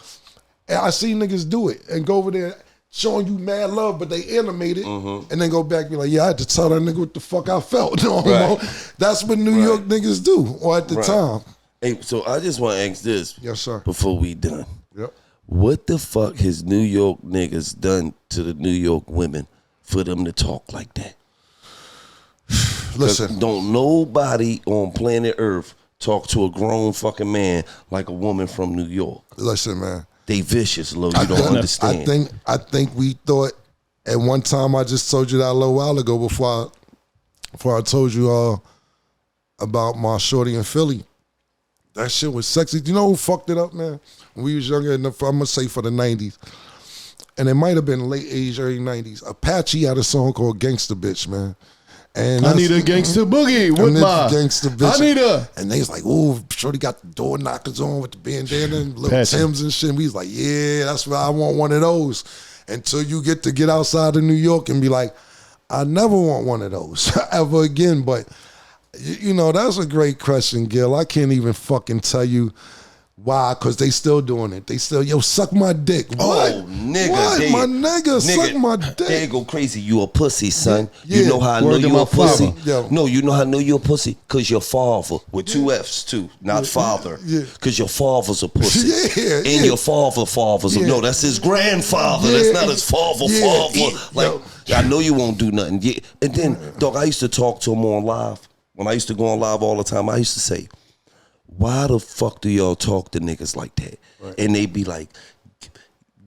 and I see niggas do it, and go over there, showing you mad love, but they animate it, and then go back and be like, yeah, I had to tell that nigga what the fuck I felt. That's what New York niggas do, or at the time. Hey, so I just want to ask this. Yes, sir. Before we done. Yep. What the fuck has New York niggas done to the New York women for them to talk like that? Listen. Don't nobody on planet Earth talk to a grown fucking man like a woman from New York. Listen, man. They vicious, Lo. You don't understand. I think we thought at one time, I just told you that a little while ago before I told you about my shorty in Philly. That shit was sexy. Do you know who fucked it up, man? When we was younger, I'm gonna say for the 90s. And it might have been late 80s, early 90s. Apache had a song called Gangsta Bitch, man. And I need a gangster boogie with my gangsta bitch. I need a. And they was like, "Ooh, shorty got the door knockers on with the bandana and little Timbs and shit." And we was like, "Yeah, that's why I want one of those." Until you get outside of New York and be like, "I never want one of those ever again." But you know, that's a great question, Gil. I can't even fucking tell you why, because they still doing it. They still, yo, suck my dick. What? Oh, nigga. What? My nigga, suck my dick. They go crazy. You a pussy, son. Yeah. You know how I know Word to you my a pussy? father. Yo. No, you know how I know you a pussy? Because your father, with two F's too, not father. Yeah. Because your father's a pussy. Yeah, And yeah. your father's Yeah. no, that's his grandfather. Yeah. That's not his father. Yeah. Like, I know you won't do nothing. Yeah. And then, dog, I used to talk to him on live. When I used to go on live all the time, I used to say, why the fuck do y'all talk to niggas like that? Right. And they be like,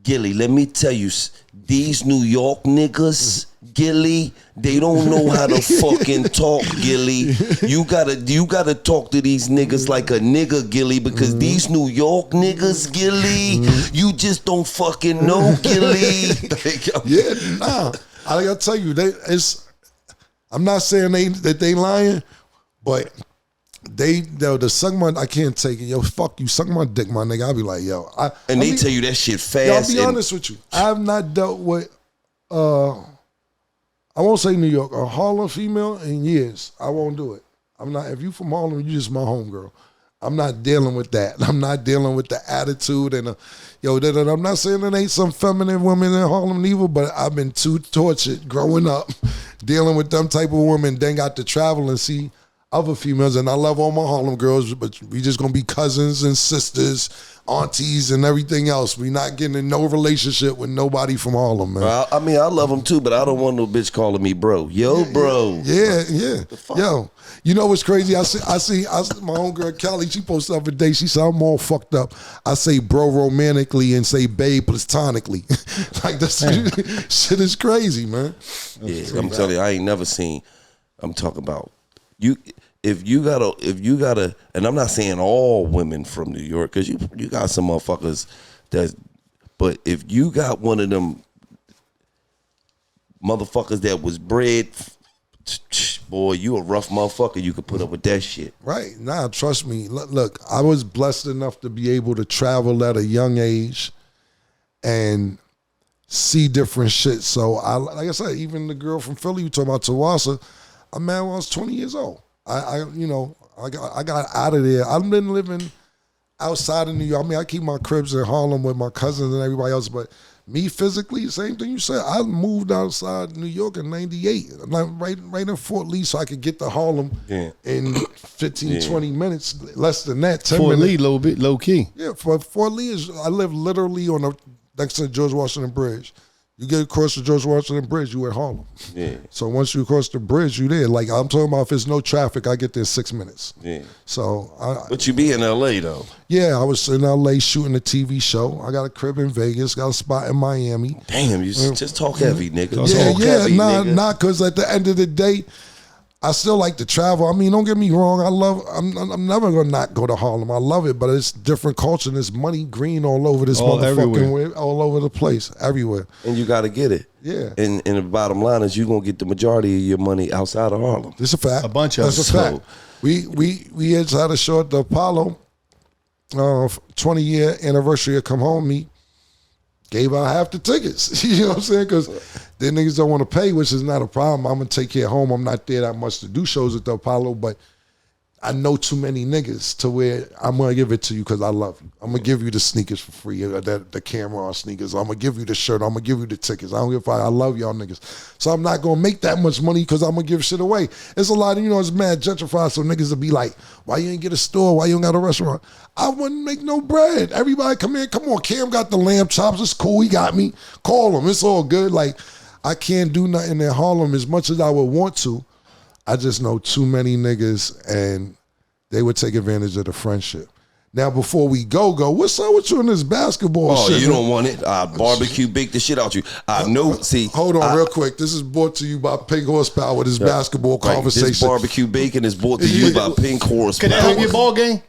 Gilly, let me tell you, these New York niggas, Gilly, they don't know how to fucking talk, Gilly. You gotta talk to these niggas like a nigga, Gilly, because these New York niggas, Gilly, you just don't fucking know, Gilly. Yeah, nah. I gotta tell you, I'm not saying that they lying, but the suck my, I can't take it. Yo, fuck you, suck my dick, my nigga. I'll be like, yo. They tell you that shit fast. Yo, I'll be honest with you. I have not dealt with, I won't say New York, a Harlem female in years. I won't do it. I'm not, if you from Harlem, you just my homegirl. I'm not dealing with that. I'm not dealing with the attitude and I'm not saying there ain't some feminine women in Harlem neither, but I've been too tortured growing up dealing with them type of women. Then got to travel and see other females, and I love all my Harlem girls, but we just gonna be cousins and sisters, aunties, and everything else. We not getting in no relationship with nobody from Harlem, man. Well, I mean, I love them too, but I don't want no bitch calling me bro. Yo, bro. Yeah. Yo, you know what's crazy? I see my homegirl Kelly, she posted up a day, she said, I'm all fucked up. I say bro romantically and say babe platonically. Like, this shit is crazy, man. Yeah, I'm telling you, I ain't never seen, I'm talking about, if you gotta, and I'm not saying all women from New York, because you got some motherfuckers but if you got one of them motherfuckers that was bred, boy, you a rough motherfucker. You could put up with that shit. Right. Nah, trust me. Look, I was blessed enough to be able to travel at a young age and see different shit. So, like I said, even the girl from Philly, you talking about Tawassa, I met when I was 20 years old. I got out of there. I've been living outside of New York. I mean, I keep my cribs in Harlem with my cousins and everybody else, but me physically, same thing you said. I moved outside New York in '98, right in Fort Lee, so I could get to Harlem in 15, 20 minutes, less than that, 10 Fort minutes. Lee, little bit low key. Yeah, Fort Lee I live literally next to the George Washington Bridge. You get across the George Washington Bridge, you at Harlem. Yeah. So once you cross the bridge, you there. Like, I'm talking about if there's no traffic, I get there 6 minutes. Yeah. So but you be in LA though. Yeah, I was in LA shooting a TV show. I got a crib in Vegas, got a spot in Miami. Damn, you just talk heavy, nigga. Nah, because at the end of the day, I still like to travel. I mean, don't get me wrong. I'm never gonna not go to Harlem. I love it, but it's different culture. And there's money green all over this motherfucking way, all over the place, everywhere. And you got to get it. Yeah. And the bottom line is you gonna get the majority of your money outside of Harlem. It's a fact. A bunch of That's a fact. We had a show at the Apollo, 20-year anniversary of Come Home Me. Gave out half the tickets. You know what I'm saying? Because the niggas don't want to pay, which is not a problem. I'm going to take care of home. I'm not there that much to do shows at the Apollo, but I know too many niggas to where I'm going to give it to you because I love you. I'm going to give you the sneakers for free, the camera on sneakers. I'm going to give you the shirt. I'm going to give you the tickets. I don't give a fuck. I love y'all niggas. So I'm not going to make that much money because I'm going to give shit away. It's a lot of, it's mad gentrified, so niggas will be like, why you ain't get a store? Why you ain't got a restaurant? I wouldn't make no bread. Everybody come in. Come on, Cam got the lamb chops. It's cool. He got me. Call him. It's all good. Like, I can't do nothing in Harlem as much as I would want to. I just know too many niggas and they would take advantage of the friendship. Now, before we go, what's up with you in this basketball shit? Oh, you don't want it? I barbecue bake the shit out you. I know. See, hold on real quick. This is brought to you by Pink Horsepower. This basketball conversation. This barbecue bacon is brought to you by Pink Horsepower. Can I have your ball game?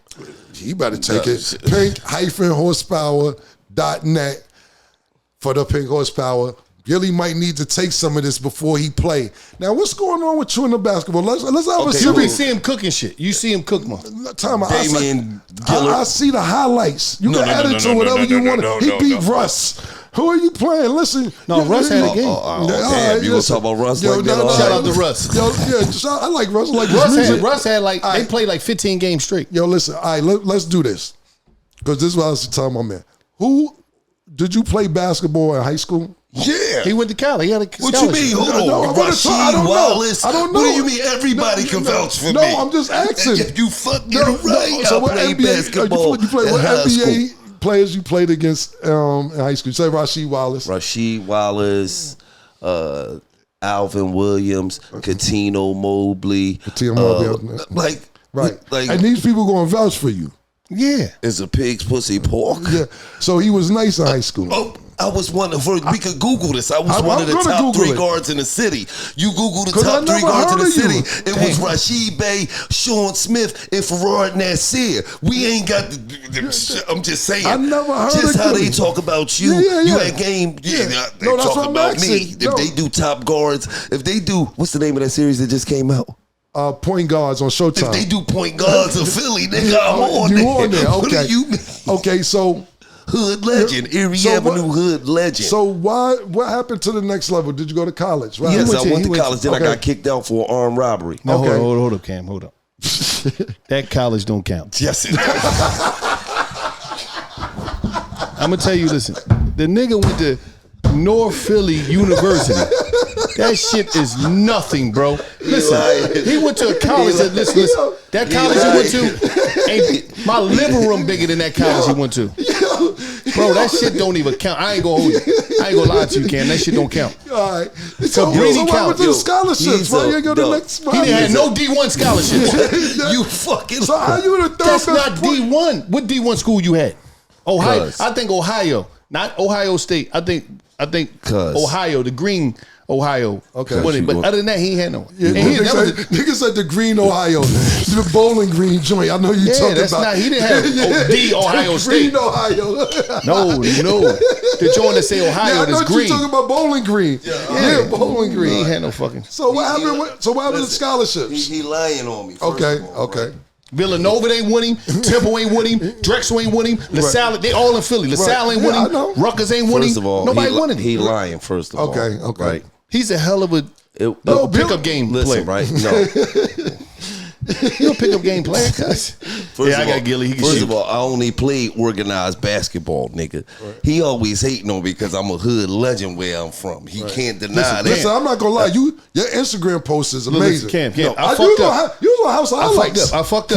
You better take it. Pink-horsepower.net for the Pink Horsepower. Gilly might need to take some of this before he play. Now, what's going on with you in the basketball? Let's have a You be see him cooking shit. You see him cook more. Time out. Damian I see the highlights. You can add it to whatever you want. He beat Russ. Who are you playing? Listen. Russ had a game. Damn, you gonna talk about Russ like that? Shout out to Russ. I like Russ. I like Russ had like, they played like 15 games straight. Yo, listen. All right, let's do this. Because this is what I was telling my man. Who did you play basketball in high school? Yeah. He went to college. He had a What you mean? Hold on. Rasheed Wallace. I don't know. What do you mean everybody can vouch for me? No, I'm just asking. You fucking right. So I what played NBA, basketball you played in what high NBA school. players you played against in high school? You say Rasheed Wallace. Rasheed Wallace, Alvin Williams, Katino Mobley. Right. Like, and these people going to vouch for you. Yeah. is a pig's pussy pork? Yeah. So he was nice in high school. Oh, I was one of we could Google this. I was one of the gonna top Google 3 it. guards in the city. You Google the 'Cause I top 3 never guards in the heard of city. you. It was Rasheed Bey, Sean Smith, and Farrard Nasir. We ain't got the I'm just saying. I never heard just of how you. they talk about you. Yeah. You had game. Yeah, they No, that's talk what I'm about me. asking. If they do top guards, if they do, what's the name of that series that just came out? Point guards on Showtime. If they do point guards of Philly, nigga, I'm on You there. on there? What do Okay. you mean? Okay, so Hood legend, Erie So what- Avenue hood legend. so what happened to the next level? Did you go to college? Right? Yes, went I to- went he to went college. to- Then I okay. got kicked out for armed robbery. No, Okay. hold up, Cam. Hold up. That college don't count. Yes, it does. I'm going to tell you, listen. The nigga went to North Philly University. That shit is nothing, bro. Listen, he went to a college that, listen, that college he went to, ain't my living room bigger than that college he went to. Bro, that shit don't even count. I ain't gonna hold you. I ain't gonna lie to you, Cam. That shit don't count. All right. So Cabrini what happened count. to the scholarships? Why you ain't go to the next? He didn't have no D1 scholarships. You fucking. So how you in the third That's best not point? D1. What D1 school you had? Ohio. Cuz. I think Ohio, not Ohio State. I think Cuz. Ohio, the green Ohio. Okay. But other than that, he ain't had no. Yeah, And he- that was niggas said the Green Ohio, the Bowling Green joint. I know you talking that's about. not. He didn't have D Ohio State. Green Ohio. No. The joint that say Yeah, Ohio I know that's what green. you talking about Bowling Green. Yeah, Bowling He Green. ain't had no fucking. So what happened? So what happened to scholarships? He lying on me. first Okay, of all, okay. right? Villanova ain't winning. Temple ain't winning. Drexel ain't winning. LaSalle, they all in Philly. LaSalle ain't Yeah, I winning. know. Rutgers ain't winning. First of all, Nobody he, winning. He lying. First of all, Okay. right? He's a hell of a No, pickup game Listen, player. right? No. You a pickup game player, cuz. First I of got all, Gilly. He can First shoot. of all, I only played organized basketball, nigga. He always hating on me because I'm a hood legend where I'm from. He can't deny that. Listen, I'm not gonna lie. Your Instagram post is amazing. Cam, No, I fucked up. You was on House of Highlights. I fucked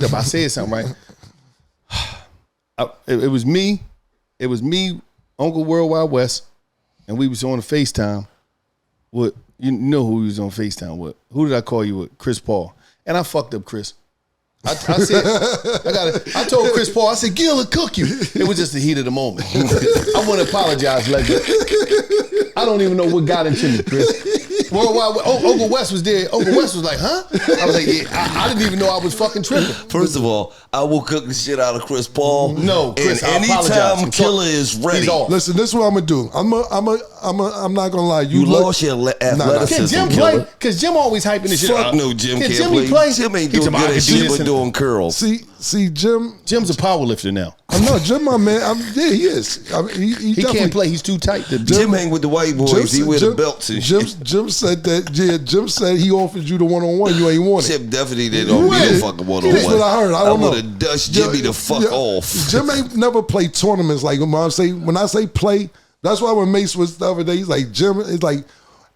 up. I said something, right? It was me, Uncle Worldwide West, and we was on FaceTime with, you know who we was on FaceTime with. Who did I call you with? Chris Paul. And I fucked up Chris. I said, I told Chris Paul, I said, Gil will cook you. It was just the heat of the moment. I want to apologize, legend. I don't even know what got into me, Chris. Uncle West was there. Uncle West was like, huh? I was like, yeah, I didn't even know I was fucking tripping. First of all, I will cook the shit out of Chris Paul. No, Chris, I and apologize. anytime Killer is ready, He's off. Listen, this is what I'm gonna do. I'm not gonna lie. you look- lost your Can athleticism. Jim Killer. play? Because Jim always hyping this shit Fuck up. no, Jim Can can't Jimmy play. Jim ain't He doing talking about, good I at can do shit this but and- doing curls. See, Jim. Jim's a power lifter now. I'm not Jim, my man. Yeah, he is. I mean, he He definitely can't play. He's too tight. Jim hang with the white boys. He wear the belts and shit. Jim said that. Yeah, Jim said he offered you the 1-on-1. You ain't want it. Jim definitely didn't offer me the fucking one-on-one. That's what I heard. I don't know. would have dushed Jimmy the fuck off. Jim ain't never played tournaments. Like when I say play, that's why when Mace was the other day, he's like, Jim is like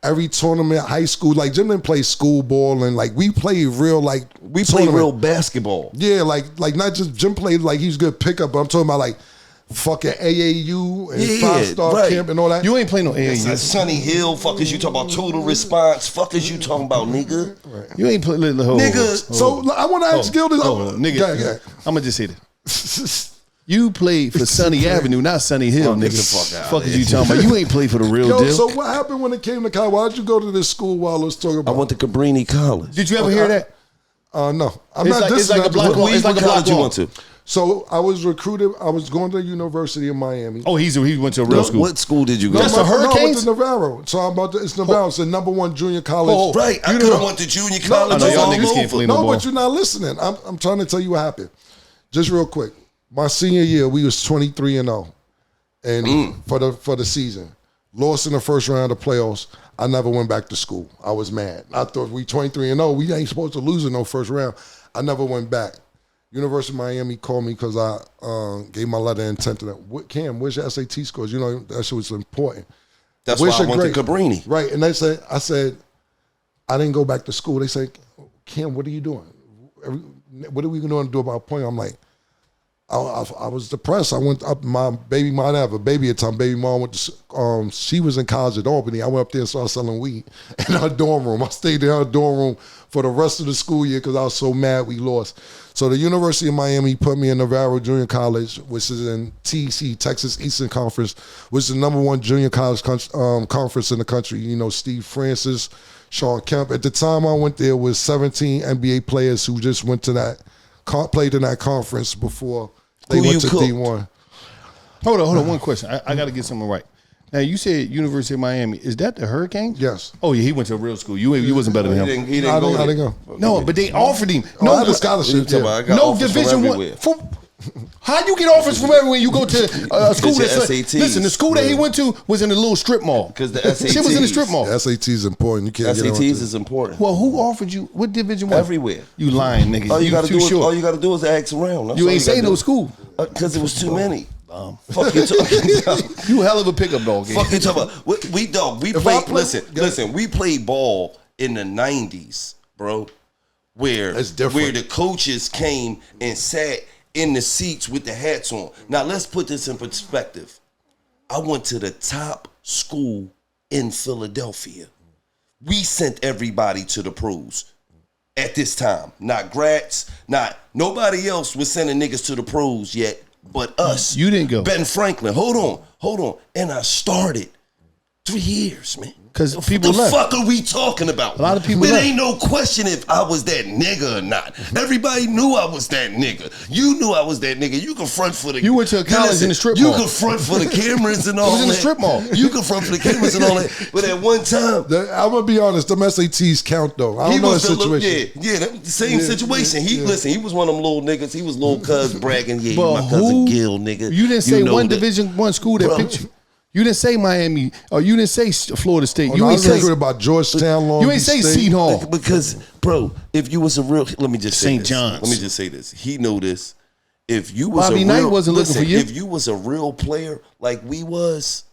every tournament, high school. Like Jim didn't play school ball, and like we played real like We play tournament. real basketball. Yeah, like not just Jim played like he was good pickup, but I'm talking about like fucking AAU and Yeah, 5-star right. camp and all that. You ain't playing no AAU. Sunny Hill, fuck is you talking about total response? Fuck is you talking about, nigga? You ain't playing. Nigga, so I want to ask Gil this. nigga. Yeah. I'm gonna just say this. You played for Sunny Avenue, not Sunny Hill, Get nigga. the fuck out Fuck of is here. you talking about? You ain't played for the real deal. So what happened when it came to college? Why did you go to this school while I was talking I about? went to Cabrini College. Did you ever hear that? No. I'm It's not like- it's dissing like a that. block What it's like a college block you wall. went to? So I was recruited. I was going to the University of Miami. Oh, he went to a real school. What school did you go Just to? the Hurricanes? No, I went to Navarro. So I'm about to, it's Navarro. It's the #1 junior college. Oh, Right, I could have went to junior college. no, y'all all niggas can't over. play No, ball. but you're not listening. I'm trying to tell you what happened. Just real quick. My senior year, we was 23-0, and for the season, lost in the first round of playoffs. I never went back to school. I was mad. I thought we 23-0. We ain't supposed to lose in no first round. I never went back. University of Miami called me because I gave my letter of intent to them. Cam, where's your SAT scores? You know that shit was important. That's Where's why I your went to grade? Cabrini. Right, and I said, I didn't go back to school. They said, Cam, what are you doing? What are we going to do about point? I'm like, I was depressed. I went up. My baby mom, I have a baby at the time. Baby mom went to. She was in college at Albany. I went up there and started selling weed in her dorm room. I stayed in her dorm room for the rest of the school year because I was so mad we lost. So the University of Miami put me in Navarro Junior College, which is in TEC, Texas Eastern Conference, which is the #1 junior college conference in the country. You know, Steve Francis, Sean Kemp. At the time I went there was 17 NBA players who just went to that, played in that conference before they Who went you to cooked? D1. Hold on. One question. I got to get something right. Now, you said University of Miami. Is that the Hurricanes? Yes. Oh, yeah, he went to a real school. You wasn't better than him. He I didn't go didn't there. go. No, but they offered him. I No, had a scholarship. Yeah. I got no offers from Division One. everywhere. How you get offers from everywhere? You go to a school It's your that's SATs. listen. The school that he went to was in a little strip mall. Because the SATs. Shit was in the strip mall. The SAT is important. You can't get on SATs to- is important. Well, who offered you? What Division One? Everywhere. You lying, nigga. All you gotta too do is short. all you gotta do is ask around. That's You all ain't say gotta no do. school. Because it was too many. Fuck you talking about. You hell of a pickup dog. Fuck you talking about. We If I played. play- Listen. We played ball in the '90s, bro. Where That's different. where the coaches came and sat in the seats with the hats on. Now let's put this in perspective. I went to the top school in Philadelphia. We sent everybody to the pros at this time. Not grads, not nobody else was sending niggas to the pros yet, but us. You didn't go. Ben Franklin. Hold on. And I started 3 years, man. 'Cause The people left. fuck are we talking about? A lot of people It left. ain't no question if I was that nigga or not. Everybody knew I was that nigga. You knew I was that nigga. You can front for the. You went to a college in the strip you mall. You can front for the cameras and all was in the that. strip mall. You can front for the cameras and all that. But at one time, I'm gonna be honest. Them SATs count though. I don't know the situation. that was the same situation. Listen, he was one of them little niggas. He was little cuz bragging, yeah, But my cousin who- Gil, nigga. You didn't say know one that. Division One school that Bro. picked you. You didn't say Miami, or you didn't say Florida State. Oh, You no, I ain't was say recruited by Georgetown, Long you ain't Beach say State. Seton Hall. Because, bro, if you was a real, let me just say St. this. John's. Let me just say this. He knew this. If you was Bobby a Knight real, wasn't looking listen, for you. If you was a real player like we was,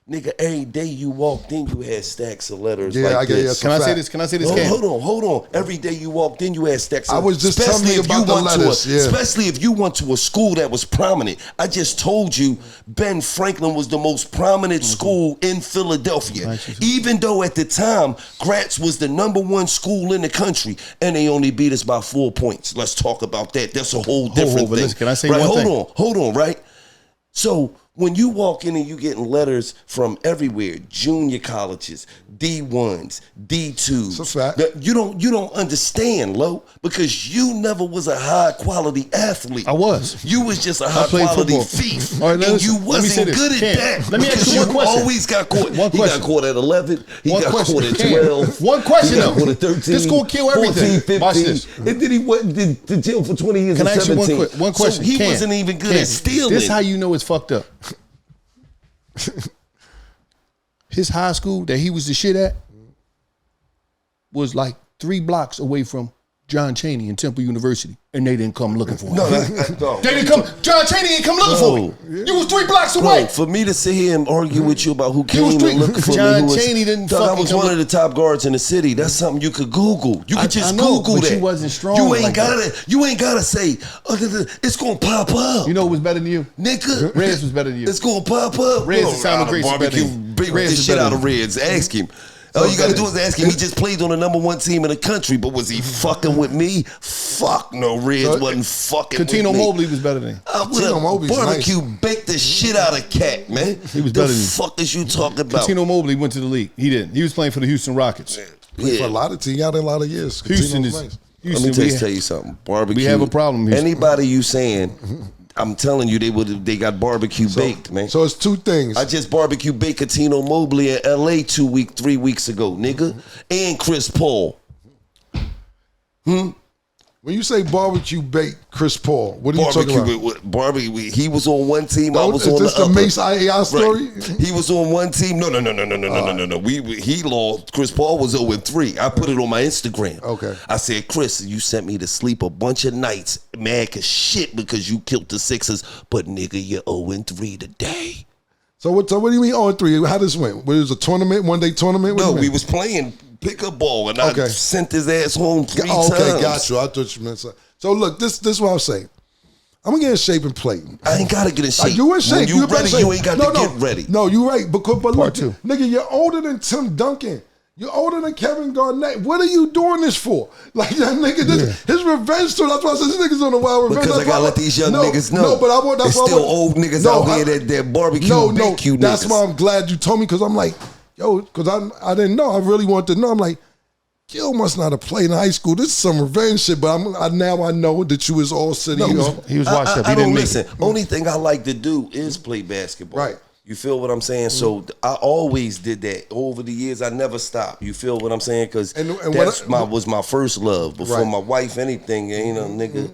nigga, every day you walked in, you had stacks of letters. Yeah, like I get this. it. Can I say fact. this? Can I say this? Hold, Cam? hold on. Every day you walked in, you had stacks. I was just telling you about the letters, yeah. Especially if you went to a school that was prominent. I just told you, Ben Franklin was the most prominent school in Philadelphia. Even though at the time, Gratz was the #1 school in the country, and they only beat us by 4 points. Let's talk about that. That's a whole different but thing. listen, can I say right, one thing? Hold on, right? So when you walk in and you getting letters from everywhere, junior colleges, D1s, D2s, It's a fact. you don't understand, Lo, because you never was a high quality athlete. I was. You was just a high played quality football. thief, All right, and listen, you let me say wasn't this. good at Cam, that. let me ask because you one question. Always got caught. One He question. got caught at 11. He One got question. caught at Cam, 12. one question, He got though. caught at 13. This gonna kill 14, everything. 15. Watch this. And then he went to jail for 20 years. Can I and ask you 17. one question? So he Cam, wasn't even good Cam, at stealing. This how you know it's fucked up. His high school that he was the shit at was like 3 blocks away from John Chaney and Temple University, and they didn't come looking for him. no. They didn't come. John Chaney didn't come looking for me. You was 3 blocks away. Bro, for me to sit here and argue with you about who was came three- and looked for John me, who was, Chaney didn't Dog, I fucking was come one up- of the top guards in the city. That's something you could Google. You could I just know, Google but that. you wasn't strong You ain't like gotta. You ain't gotta say. It's gonna pop up. You know what was better than you? nigga. Reds was better than you. it's gonna pop up. Reds Bro, and Simon out of Grace is better barbecue. than you. Beat Reds the is shit better out than of Reds. Ask him. All you got to do is ask him. He just played on the #1 team in the country, but was he fucking with me? Fuck no, Reds wasn't fucking with me. Katino Mobley was better than him. Katino Mobley's barbecue nice. baked the shit out of Cat, man. He was better than the fuck is you talking about? Katino Mobley went to the league. He didn't. He was playing for the Houston Rockets. Played for a lot of teams. Out there a lot of years. Houston Katino's is. nice. Let Houston, me tell you something. Barbecue. we have a problem, Houston. Anybody you saying, I'm telling you, they got barbecue baked, man. So it's two things. I just barbecue baked Katino Mobley in LA 3 weeks ago, nigga. And Chris Paul. When you say barbecue bake Chris Paul, what are you talking about? Barbecue. He was on one team. I was on is this the other. Mace IAI story? Right. He was on one team. No. He lost. Chris Paul was 0-3. I put it on my Instagram. Okay. I said, Chris, you sent me to sleep a bunch of nights, mad as shit because you killed the Sixers. But nigga, you're 0-3 today. So what do you mean 0-3? How this went? Was it a tournament, one-day tournament? No, we was playing pickup ball, and I sent his ass home 3 times. Okay, got you. I thought you meant something. So look, this is what I'm saying. I'm gonna get in shape and play. I ain't gotta get in shape. You in shape? When you ready? You ain't got to get ready. No, you right. But look, two. nigga, you're older than Tim Duncan. You're older than Kevin Garnett. What are you doing this for? Like that nigga, his revenge tour. That's why I said this nigga's on the wild revenge. Because I gotta let these young niggas know. No, but I want. That's There's still old niggas out here that barbecue niggas. That's why I'm glad you told me, because I'm like, yo, because I didn't know. I really wanted to know. I'm like, Gil must not have played in high school. This is some revenge shit. But now I know that you was all city. He was washed up. He I didn't don't make listen. it. Only thing I like to do is play basketball. Right. You feel what I'm saying? So I always did that over the years. I never stopped. You feel what I'm saying? Because that was my first love before my wife. Anything, nigga.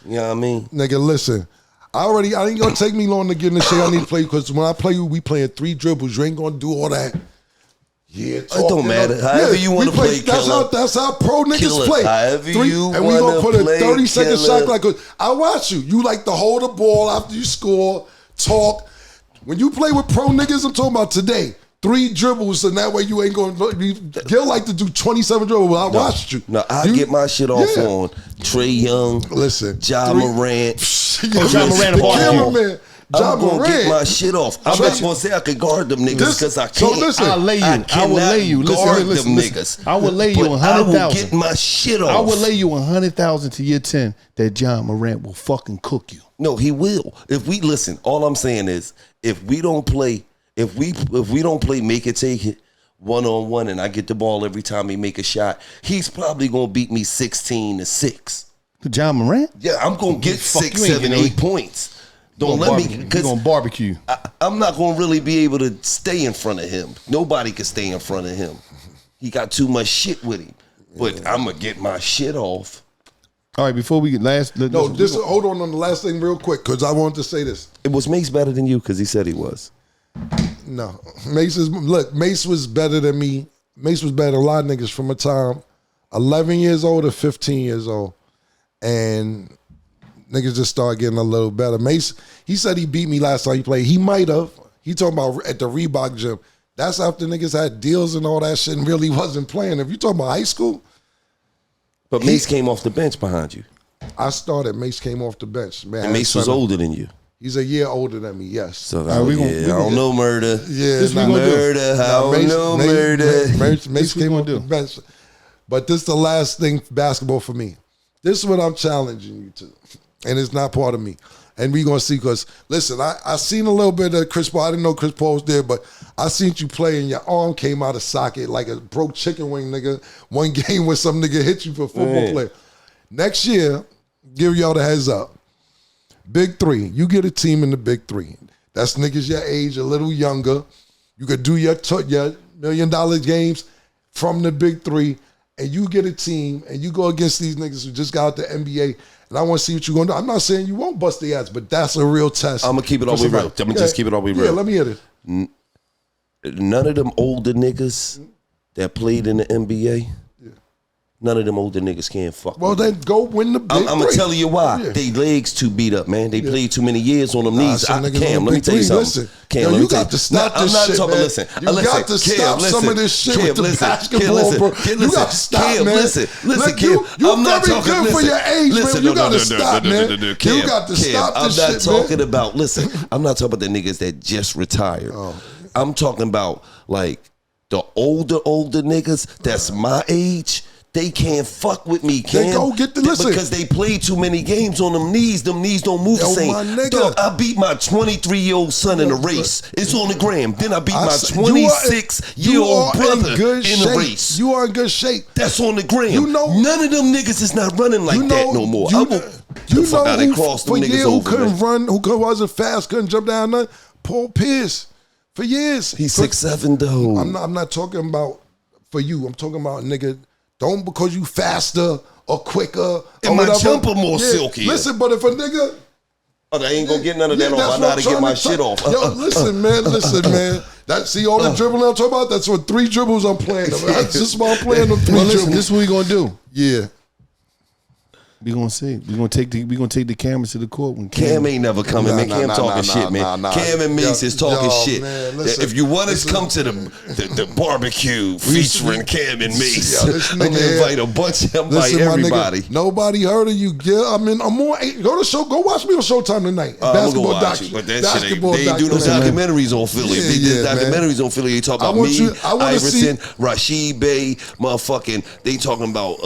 You know what I mean? Nigga, listen. I ain't gonna take me long to get in the shape I need to play, because when I play you, we playing 3 dribbles. You ain't gonna do all that. Yeah, it don't matter. However you want to play, killer. That's how pro niggas play. However you want to play, and we gonna put a 30-second killer. shot. Like I watch you. You like to hold the ball after you score, talk. When you play with pro niggas, I'm talking about today. 3 dribbles, and that way you ain't going to. Gil like to do 27 dribbles. Well, I watched you. No, I get my shit off on Trey Young. Listen, Ja Morant. Ja Morant, the cameraman. I'm gonna get my shit off. I'm not gonna say I can guard them niggas because I can't. So listen, I'll lay you. I will lay you. Listen. Niggas. I will lay you 100,000. I will get my shit off. I will lay you 100,000 to your 10 that Ja Morant will fucking cook you. No, he will. If we listen, all I'm saying is if we don't play make it take it 1-on-1 and I get the ball every time he make a shot, he's probably gonna beat me 16-6. Ja Morant? Yeah, I'm gonna get 6, 7, 8 points. Don't let me, because you're gonna barbecue. I'm not gonna really be able to stay in front of him. Nobody can stay in front of him. He got too much shit with him. But I'm gonna get my shit off. All right, before we get hold on the last thing real quick, because I wanted to say this. It was Mace better than you because he said he was. No, Mace was better than me. Mace was better than a lot of niggas from a time 11 years old to 15 years old, and niggas just started getting a little better. Mace, he said he beat me last time he played. He might have. He talking about at the Reebok gym. That's after niggas had deals and all that shit and really wasn't playing. If you talking about high school. But Mace came off the bench behind you. I started. Mace came off the bench. Man, and Mace was older than you. He's a year older than me, yes. So I don't know murder. Yeah, Mace came off the bench. But this is the last thing basketball for me. This is what I'm challenging you to. And it's not part of me. And we going to see, because, listen, I seen a little bit of Chris Paul. I didn't know Chris Paul was there, but I seen you play and your arm came out of socket like a broke chicken wing, nigga. One game where some nigga hit you for a football player. Next year, give y'all the heads up. Big 3. You get a team in the Big 3. That's niggas your age, a little younger. You could do your $1 million games from the Big 3, and you get a team, and you go against these niggas who just got out the NBA, and I want to see what you're going to do. I'm not saying you won't bust the ass, but that's a real test. I'm going to keep it all the way real. I'm going to just keep it all the way real. Yeah, let me hear it. None of them older niggas that played in the NBA, none of them older niggas can't fuck. Well, then go win the Big 3. I'm going to tell you why. Yeah. They legs too beat up, man. They played too many years on them knees. Cam, let me tell you something. Listen, Cam, you got to stop this shit, man. Listen, you got to stop some of this shit with the basketball, bro. You got to stop, man. Listen, Cam. You're very good for your age, man. You got to stop, man. You got to stop this shit, man. I'm not talking about, I'm not talking about the niggas that just retired. I'm talking about, like, The older niggas that's my age, they can't fuck with me, Cam. They go get the listen. Because they play too many games on them knees. Them knees don't move the same. My nigga. Dog, I beat my 23-year-old son in a race. It's on the gram. Then I beat my 26-year-old brother in a race. You are in good shape. That's on the gram. You know, none of them niggas is not running like that no more. You know who wasn't fast, couldn't jump down nothing? Paul Pierce. For years. He's 6'7", though. I'm not talking about for you. I'm talking about, nigga, don't because you faster or quicker and my jumper more silky. Listen, but if a nigga... Oh, they ain't gonna get none of that off. I know how to get my shit off. Yo, listen, man. See all the dribbling I'm talking about? That's what 3 dribbles I'm playing. That's just why I'm playing them 3 dribbles. This is what we gonna do. Yeah. We gonna see. We gonna take the cameras to the court when Cam ain't never coming, man. Cam talking shit, man. Cam and Mace is talking shit. Man, listen, if you want us, come to the barbecue featuring Cam and Mace. I'm gonna invite a bunch of everybody. Nigga, nobody heard of you, Gil. I mean, I'm more. Go to show. Go watch me on Showtime tonight. Basketball docu. But that shit they ain't do no documentaries on Philly. They did documentaries on Philly. They talk about me, Iverson, Rasheed Bey, motherfucking. They talking about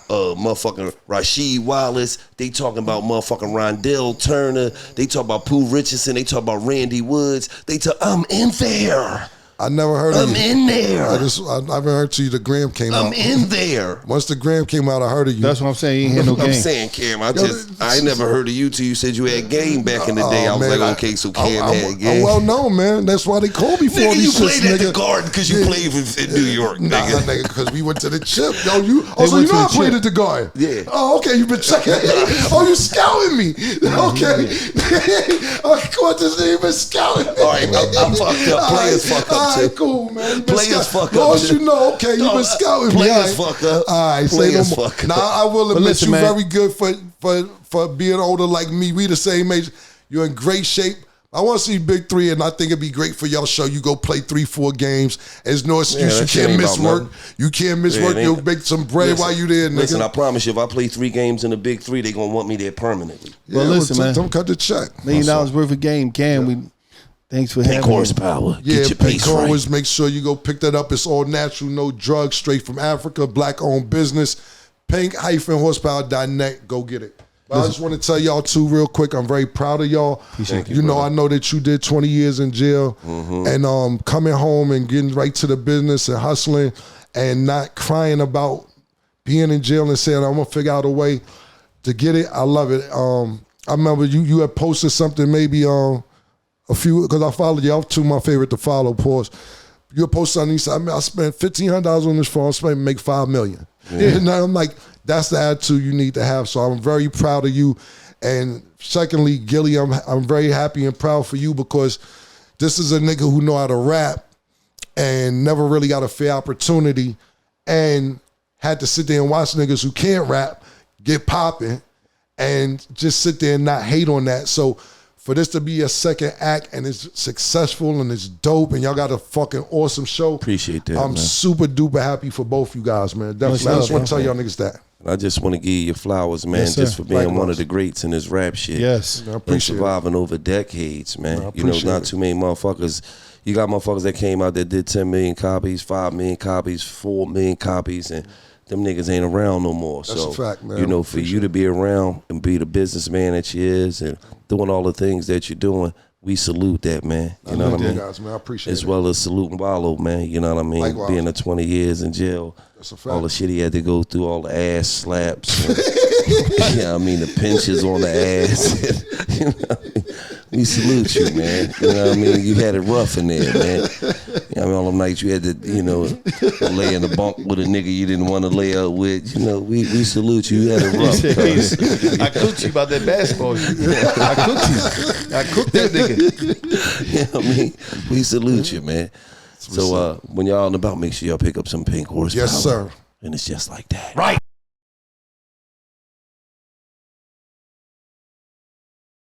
motherfucking Rasheed Wallace. They talking about motherfucking Rondell Turner. They talk about Pooh Richardson. They talk about Randy Woods. I'm in there. I never heard of you. I'm in there. I haven't heard to you. The gram came out. I'm in there. Once the gram came out, I heard of you. That's what I'm saying. You ain't had no game. I'm saying, Cam, I never heard of you till you said you had game back in the day. I was like, okay, so Cam had game. I'm well known, man. That's why they called me for all these shits, nigga. You played at the Garden because you played in New York, nigga. Nah, nigga, because we went to the chip. Yo, you know I played at the Garden. Yeah. Oh, okay, you've been checking. Oh, you scouting me. Okay. I caught this nigga been scouting me. All right, I'm fucked up. Players fuck up, too. All right, cool, man. Players fuck up. Lost, you know, okay, you been scouting me. Players fuck up. All right, say no more. Nah, I will admit you very good for being older like me. We the same age. You're in great shape. I want to see Big 3, and I think it'd be great for y'all show. You go play 3-4 games. There's no excuse. You can't miss work. You can't miss work. You'll make some bread while you there, nigga. Listen, I promise you, if I play 3 games in the Big 3, they gonna want me there permanently. Well, listen, man. Don't cut the check. $1 million worth of game, Cam. Thanks for having me. Horsepower. Yeah, get your pace right. Always make sure you go pick that up. It's all natural, no drugs, straight from Africa, black-owned business. Pink-horsepower.net. Go get it. But I just want to tell y'all, too, real quick, I'm very proud of y'all. You know, I know that you did 20 years in jail. And coming home and getting right to the business and hustling and not crying about being in jail and saying, I'm going to figure out a way to get it. I love it. I remember you had posted something maybe a few, because I followed you. I'm two of my favorite to follow, pause. You post something, you said, I spent $1,500 on this phone, I make $5 million. And I'm like, that's the attitude you need to have. So I'm very proud of you. And secondly, Gilly, I'm very happy and proud for you because this is a nigga who know how to rap and never really got a fair opportunity and had to sit there and watch niggas who can't rap get popping and just sit there and not hate on that. So for this to be a second act and it's successful and it's dope and y'all got a fucking awesome show. Appreciate that, I'm man. super duper happy for both you guys, man. Definitely. I just want to tell y'all niggas that. I just want to give you your flowers, man, just for being one of the greats in this rap shit. Yes. I appreciate and surviving over decades, man. I not too many motherfuckers. You got motherfuckers that came out that did 10 million copies, 5 million copies, 4 million copies, and them niggas ain't around no more. That's a fact, man. You know, for you to be around and be the businessman that you is and doing all the things that you're doing, we salute that, man. You know what I mean? Guys, man. I appreciate as well as saluting Wallow, man. You know what I mean? Likewise. Being the 20 years in jail. That's a fact. All the shit he had to go through, all the ass slaps. Yeah, I mean, the pinches on the ass. You know what I mean? We salute you, man. You know what I mean? You had it rough in there, man. You know what I mean? All them nights you had to, lay in the bunk with a nigga you didn't want to lay out with. You know, we salute you. You had it rough. I cooked you about that basketball shit. I cooked that nigga. You know what I mean? We salute you, man. So when y'all out and about, make sure y'all pick up some Pink Horsepower. Yes, sir. And it's just like that. Right.